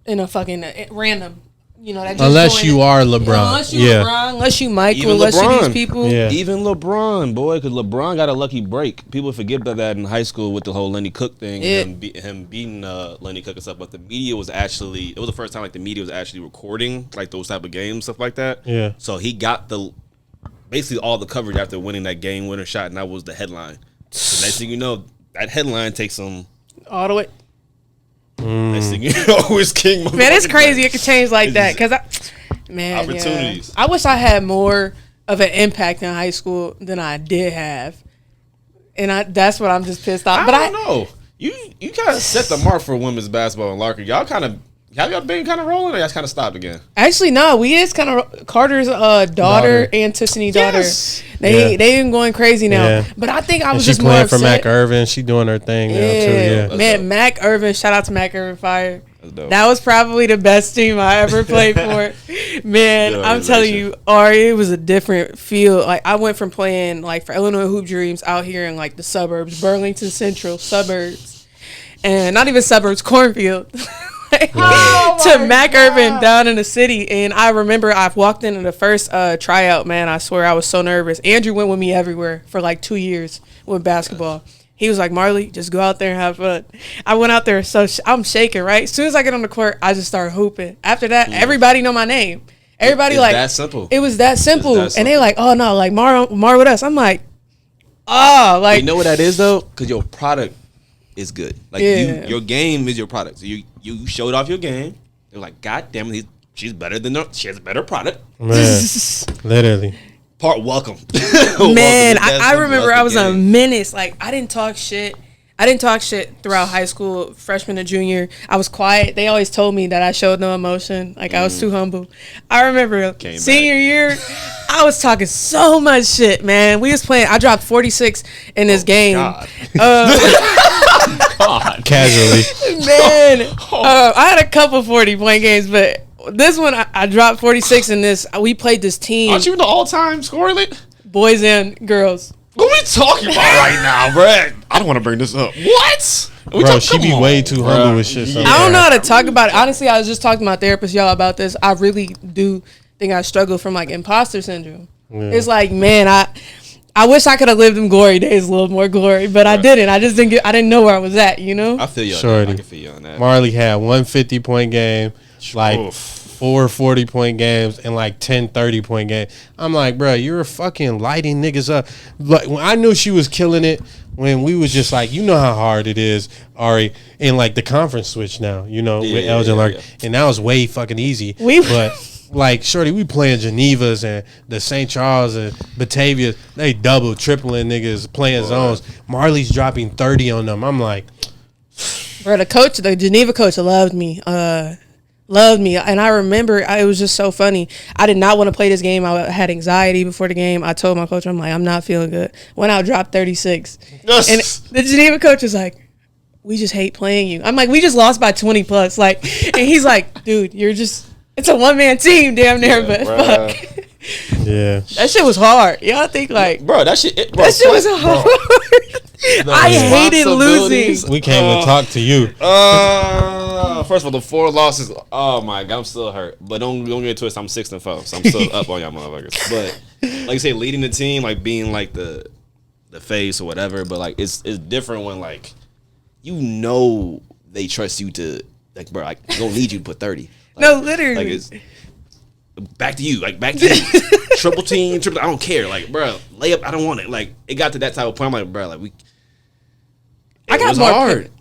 in a fucking random. That just unless you are LeBron. Unless you Michael, unless you these people. Yeah. Even LeBron, boy, because LeBron got a lucky break. People forget about that in high school with the whole Lenny Cook thing, and him beating Lenny Cook and stuff. But the media was it was the first time like the media was actually recording like those type of games, stuff like that. Yeah. So he got basically all the coverage after winning that game winner shot, and that was the headline. So next thing you know, that headline takes him all the way. Next thing you know, it's King. Man, it's crazy. It could change like that because opportunities. Yeah. I wish I had more of an impact in high school than I did have, and that's what I'm just pissed off. But I don't know. You kind of set the mark for women's basketball in Larkin. Y'all kind of Have y'all been kind of rolling, or y'all kind of stopped again? Actually, no. We is kind of Carter's daughter and Tiffany's daughter. They been going crazy now. Yeah. But I think I was just more upset. She playing for Mac Irvin. She doing her thing now too. Yeah, man. Mac Irvin. Shout out to Mac Irvin Fire. That was probably the best team I ever played for. Man, I'm telling you, Ari, it was a different feel. Like, I went from playing, like, for Illinois Hoop Dreams out here in, like, the suburbs, Burlington Central suburbs, and not even suburbs, cornfield, to Mac Irvin down in the city. And I remember I walked into the first tryout, man. I swear I was so nervous. Andrew went with me everywhere for, like, 2 years with basketball. He was like, Marley, just go out there and have fun. I went out there, so I'm shaking, right? As soon as I get on the court, I just start hooping. After that, everybody know my name. Everybody it's like that simple. It was that simple. And they like, oh no, like Mar with us. I'm like, like, you know what that is though? Because your product is good. Like your game is your product. So you showed off your game. They're like, God damn it, she's better than her. She has a better product. Man, literally. Welcome. Man, I remember I was a menace. Like, I didn't talk shit. Throughout high school, freshman and junior. I was quiet. They always told me that I showed no emotion. Like, I was too humble. I remember senior year, I was talking so much shit, man. We was playing. I dropped 46 in this game. God. Casually. Man, I had a couple 40-point games, but this one, I dropped 46 in this. We played this team. Aren't you the all-time scorer lead? Boys and girls. What are we talking about right now, bro? I don't want to bring this up. What? Bro, she be way too humble with shit. I don't know how to talk about it. Honestly, I was just talking to my therapist, y'all, about this. I really do think I struggle from, like, imposter syndrome. Yeah. It's like, man, I wish I could have lived them glory days, a little more glory, but I didn't. I just didn't know where I was at, you know? I feel you on that. I can feel you on that. Marley had one 50-point game, like 4 40-point games, and like 10 30-point games. I'm like, bro, you're fucking lighting niggas up. Like, when I knew she was killing it when we was just like, you know how hard it is, Ari, and like the conference switch now, you know, with Elgin Legend, and that was way fucking easy. But like, shorty, we playing Genevas and the St. Charles and Batavia. They double, tripling niggas playing zones. Marley's dropping 30 on them. I'm like, bro, the Geneva coach loved me. And I remember it was just so funny. I did not want to play this game. I had anxiety before the game. I told my coach, I'm like, I'm not feeling good. Went out, dropped 36. Yes. And the Geneva coach was like, we just hate playing you. I'm like, we just lost by 20 plus. Like, and he's like, dude, it's a one-man team damn near, but fuck. Yeah. That shit was hard. Y'all think like, bro, that shit was hard. I hated losing. We came to talk to you. First of all, the 4 losses. Oh my God, I'm still hurt. But don't get into it. I'm 6-4, so I'm still up on y'all motherfuckers. But like you say, leading the team, like being like the face or whatever. But like it's different when like you know they trust you to like, bro, like don't need you to put 30. Like, no, literally. Like it's back to you. Like back to you. Triple team. I don't care. Like, bro, layup. I don't want it. Like it got to that type of point. I'm like, bro, like we. I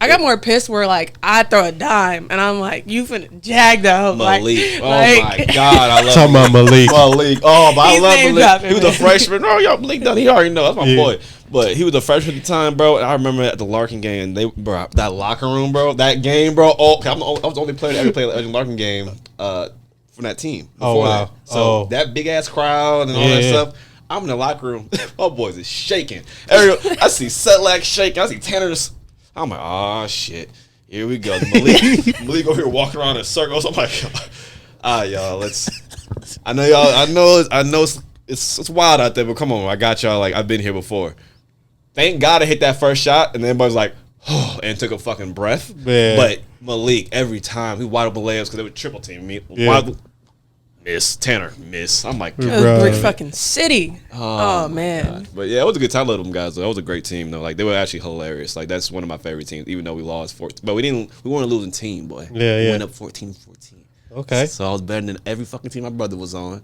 got more pissed where like I throw a dime and I'm like, you finna jag though. Malik. Like, my God, I love talking about Malik. Oh, but I love Malik. He was a freshman. Oh, yo, Malik done. He already know. That's my boy. But he was a freshman at the time, bro. And I remember at the Larkin game, that locker room, bro. That game, bro. I was the only player that ever played the Elgin Larkin game from that team. Oh, wow. That. So that big ass crowd and all that stuff. I'm in the locker room. My boys is shaking. I see Setlack shaking. I see Tanner. I'm like, oh shit, here we go. Malik over here walking around in circles. I'm like, y'all, let's. I know it's wild out there, but come on, I got y'all. Like I've been here before. Thank God I hit that first shot, and then everybody's like, oh, and took a fucking breath. Man. But Malik every time he wide open layups because they would triple team me. Miss Tanner, miss. I'm like, brick fucking city. Oh man. God. But yeah, it was a good time. I love them guys. Though. That was a great team though. Like they were actually hilarious. Like that's one of my favorite teams. Even though we lost 14, but we weren't a losing team, boy. Yeah, we went up 14-14. Okay. So I was better than every fucking team my brother was on,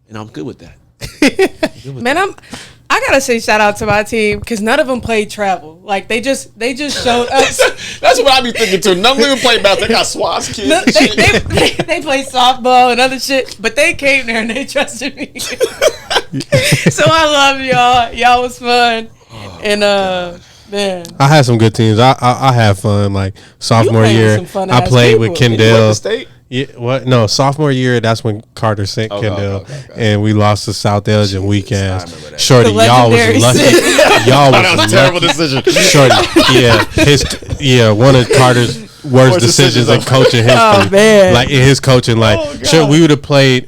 and I'm good with that. Man, I gotta say shout out to my team because none of them played travel. Like they just showed us. That's what I be thinking too. None of them played basketball. They got SWATs kids. They play softball and other shit, but they came there and they trusted me. So I love y'all. Y'all was fun, and Man. I had some good teams. I had fun. Like sophomore played with year, some fun I ass played people. with You went to Kendall. state? Yeah, what? No, sophomore year. That's when Carter sent Kendall, okay. and we lost to South Elgin weekends. I remember that. Shorty, The y'all was legendary lucky. Sid. Y'all That was was a terrible lucky. decision. Shorty, one of Carter's worst decisions in coaching history. Oh, man. Like in his coaching, like God. sure we would have played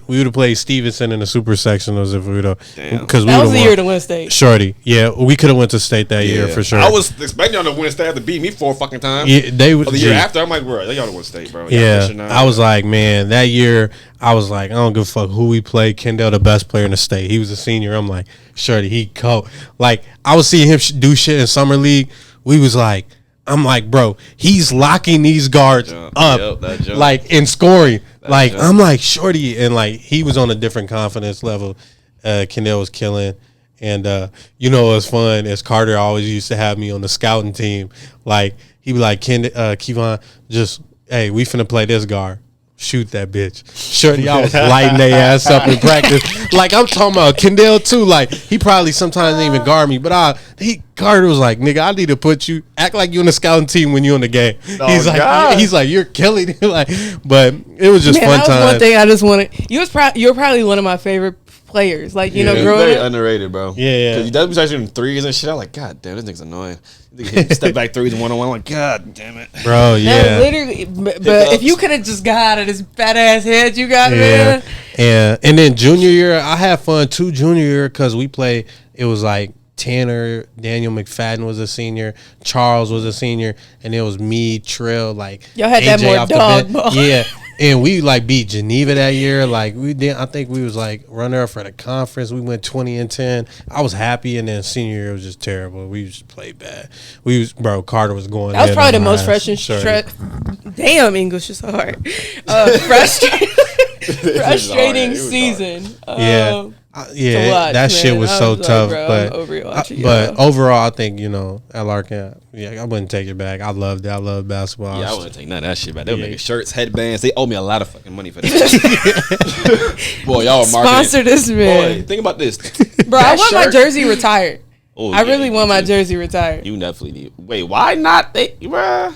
Stevenson in the super sectionals if we would have, because we That would was the have year to win state. Shorty, yeah, we could have went to state that year for sure. I was expecting y'all to win state to beat me 4 fucking times. Yeah, they would. Or the year after, I'm like, bro, they y'all to win state, bro. Y'all Yeah, pushing now. I was like, man, that year, I was like, I don't give a fuck who we played. Kendall, the best player in the state. He was a senior. I'm like, Shorty, he coach. Like, I was seeing him do shit in summer league. We was like, I'm like, bro, he's locking these guards up, Yep, that jump. like in scoring. Like, jump. I'm like, Shorty, and like he was on a different confidence level. Kendall was killing. And you know what's fun is Carter always used to have me on the scouting team. Like he'd be like, Kevon, just hey, we finna play this guard. Shoot that bitch. Shorty, I was lighting their ass up in practice. Like I'm talking about Kendall too. Like he probably sometimes didn't even guard me, but Carter was like, nigga, I need to put you act like you on the scouting team when you in the game. Oh, God. he's like, you're killing it. Like, but it was just Man, fun that was time. one thing I just wanted. You were probably one of my favorite players. Like you know, He's growing very up. underrated, bro. Yeah. Because he does be shooting threes and shit. I'm like, God damn, this nigga's annoying. He hit step back threes and 1-on-1. I'm like, God damn it. Bro, No, yeah. literally. But if you could have just got out of this fat ass head you got, man. And then junior year, I had fun too. Junior year because we played. It was like Tanner, Daniel McFadden was a senior, Charles was a senior, and it was me, Trill, like Y'all had that AJ more off the dog bench. ball. Yeah. And we like beat Geneva that year. Like we did, I think we was like runner up for the conference. We went 20-10. I was happy, and then senior year was just terrible. We just played bad. Carter was going. That was in probably the on most our ass. Damn, English is so hard. Frustrating season. Yeah. to watch, that shit man. was I so was like, tough. bro, but I'm over it watching but y'all. overall, I think at Larkin, I wouldn't take it back. I loved it. I love basketball. Yeah, I wouldn't take none of that shit back. They were Yeah. making shirts, headbands. They owe me a lot of fucking money for that. Boy, y'all were marketing. Sponsor this man. Boy, think about this. Bro, I want my jersey retired. Oh, I yeah, really want my too. jersey retired. You definitely need. Wait, why not?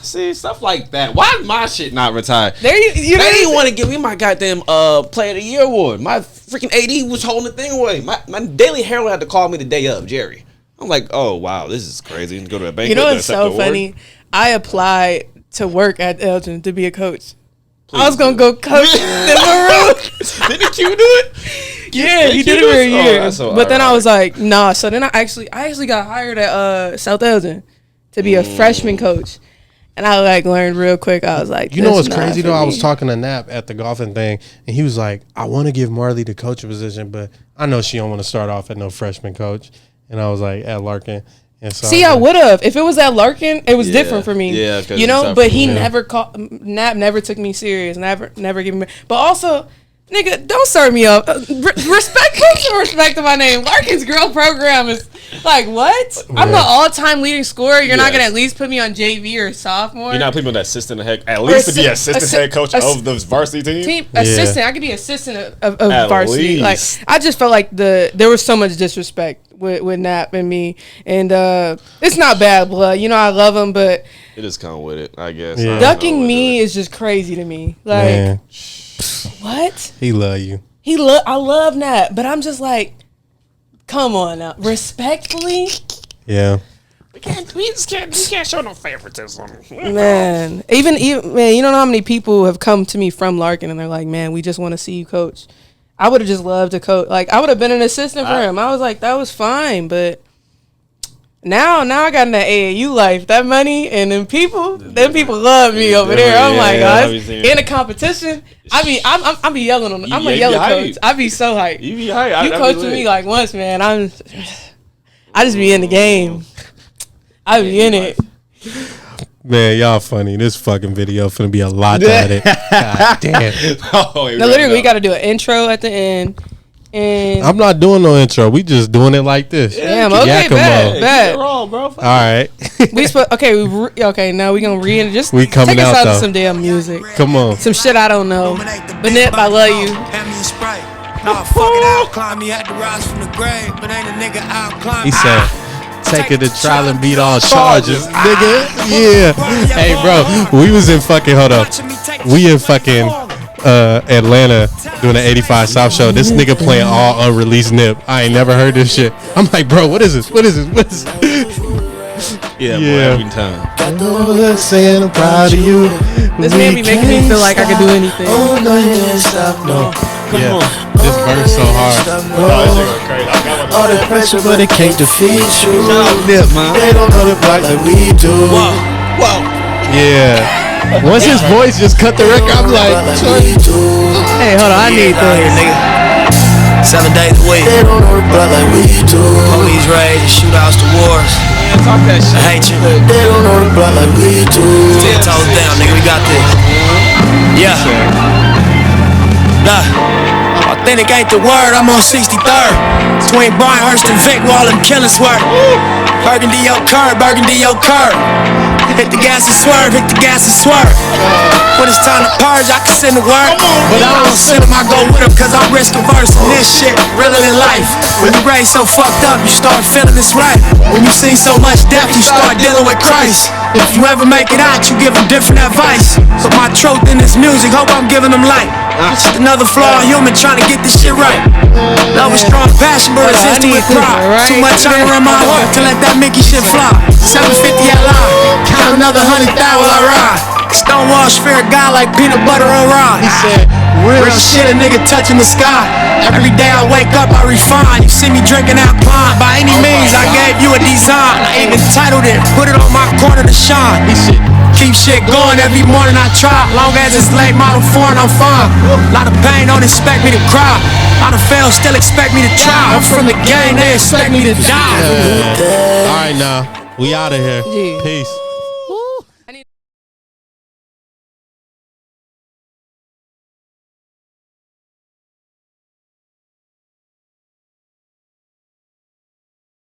See stuff like that. Why my shit not retired? There you They didn't want to give me my goddamn Player of the Year award. My freaking AD was holding the thing away. My Daily Herald had to call me the day of, Jerry. I'm like, oh wow, this is crazy. Go to a bank. You know what's so funny? I applied to work at Elgin to be a coach. I was gonna go coach in Maroon. Didn't Q do it? Yeah, he Q did it do for a Oh, year. that's so But then I ironic. was like, nah. So then I actually got hired at South Elgin to be a freshman coach. And I like learned real quick. I was like, You know this what's not crazy for though? I me. was talking to Nap at the golfing thing, and he was like, "I want to give Marley the coaching position, but I know she don't want to start off at no freshman coach." And I was like, "At Larkin." And so See, I would have. If it was at Larkin, it was Yeah. different for me. Yeah, 'cause you know. it's But tough. he Yeah. never Nap never took me serious. Never gave me. But also, nigga, don't start me up. Put some respect to my name. Larkin's girl program is like what? I'm the all-time leading scorer. You're not Yes. gonna at least put me on JV or sophomore. You're not putting that assistant head. At least to be assistant head coach of the varsity team. Assistant. I could be assistant of At varsity. Like least. I just felt like there was so much disrespect with Nap and me, and it's not bad blood. You know I love him, but It just come with it, I guess. Yeah. I don't ducking know me what is just crazy to me. Like man, what? he love you. I love Nap, but I'm just like, come on now, respectfully, Yeah, we can't show no favoritism. man. Even man, you don't know how many people have come to me from Larkin and they're like, man, we just want to see you coach. I would have just loved to coach. Like I would have been an assistant for him. I was like, that was fine, but now I got in that AAU life, that money, and them people love me over there. I'm like, yeah, guys, in a competition, I be yelling on them. I'm a yellow coach. I be so hyped. You be high. You coached me like once, man. I just be in the game. I be in it. man, y'all funny. This fucking video finna be a lot to edit. God damn. No, literally, we got to do an intro at the end. And I'm not doing no intro. We just doing it like this. damn, okay, Yakimo. bad. wrong, bro. All right, Okay, now we gonna just We coming take us out, out to though. some damn music, come on. some shit I don't know. But Nip, I love you. Hand me a Sprite. Nah, fuck it, I'll climb. He had to rise from the grave, but ain't a nigga out climb. He said, Take it to trial and beat all charges, nigga. Yeah. Hey, bro, we was in fucking, hold up. We in fucking Atlanta doing an 85 South show. This nigga playing all unreleased Nip. I ain't never heard this shit. I'm like, bro, what is this? What is this? What is this? Yeah, boy, every time. Saying I'm proud of you. This man be making me feel like I could do anything. Oh, no, you can't stop, no. Yeah, this verse so hard. All the pressure, but it can't defeat you. Nip, man. They don't know the block like we do. Whoa. Yeah. Once his voice just cut the record, I'm like, Hey, hold on, I need this. 7 days a week. They don't know the block like we do. Police raids, shootouts, to wars. Talk that shit. I hate you. They don't know the block like we do. 10 toes down, nigga. We got this. Yeah. Nah. Authentic ain't the word. I'm on 63rd. Between Bryanhurst and Vic, where all them killers work. Burgundy your curb, Burgundy your curb. Hit the gas and swerve, hit the gas and swerve. When it's time to purge, I can send the word. But I don't send them, I go with them, cause I'm risk averse. And this shit, realer than life. When you raised so fucked up, you start feeling this right. When you see so much death, you start dealing with Christ. If you ever make it out, you give them different advice. But my truth in this music, hope I'm giving them light. Just another flawed human trying to get this shit right. Love is strong passion, but resisting with pride. Too much honor in my heart to let that Mickey shit fly. 750 at line, count another 100,000 while I ride. Stonewall sphere God like peanut butter on rye. he said, Real shit, a nigga touching the sky. Every day I wake up, I refine. You see me drinking that pine. By any means, I gave you a design. I even titled it, put it on my corner to shine. Keep shit going every morning I try. Long as it's late model foreign, I'm fine. Lot of pain, don't expect me to cry. I done failed, still expect me to try. I'm from the gang, they expect me to die. all right, now we out of here. Gee. Peace.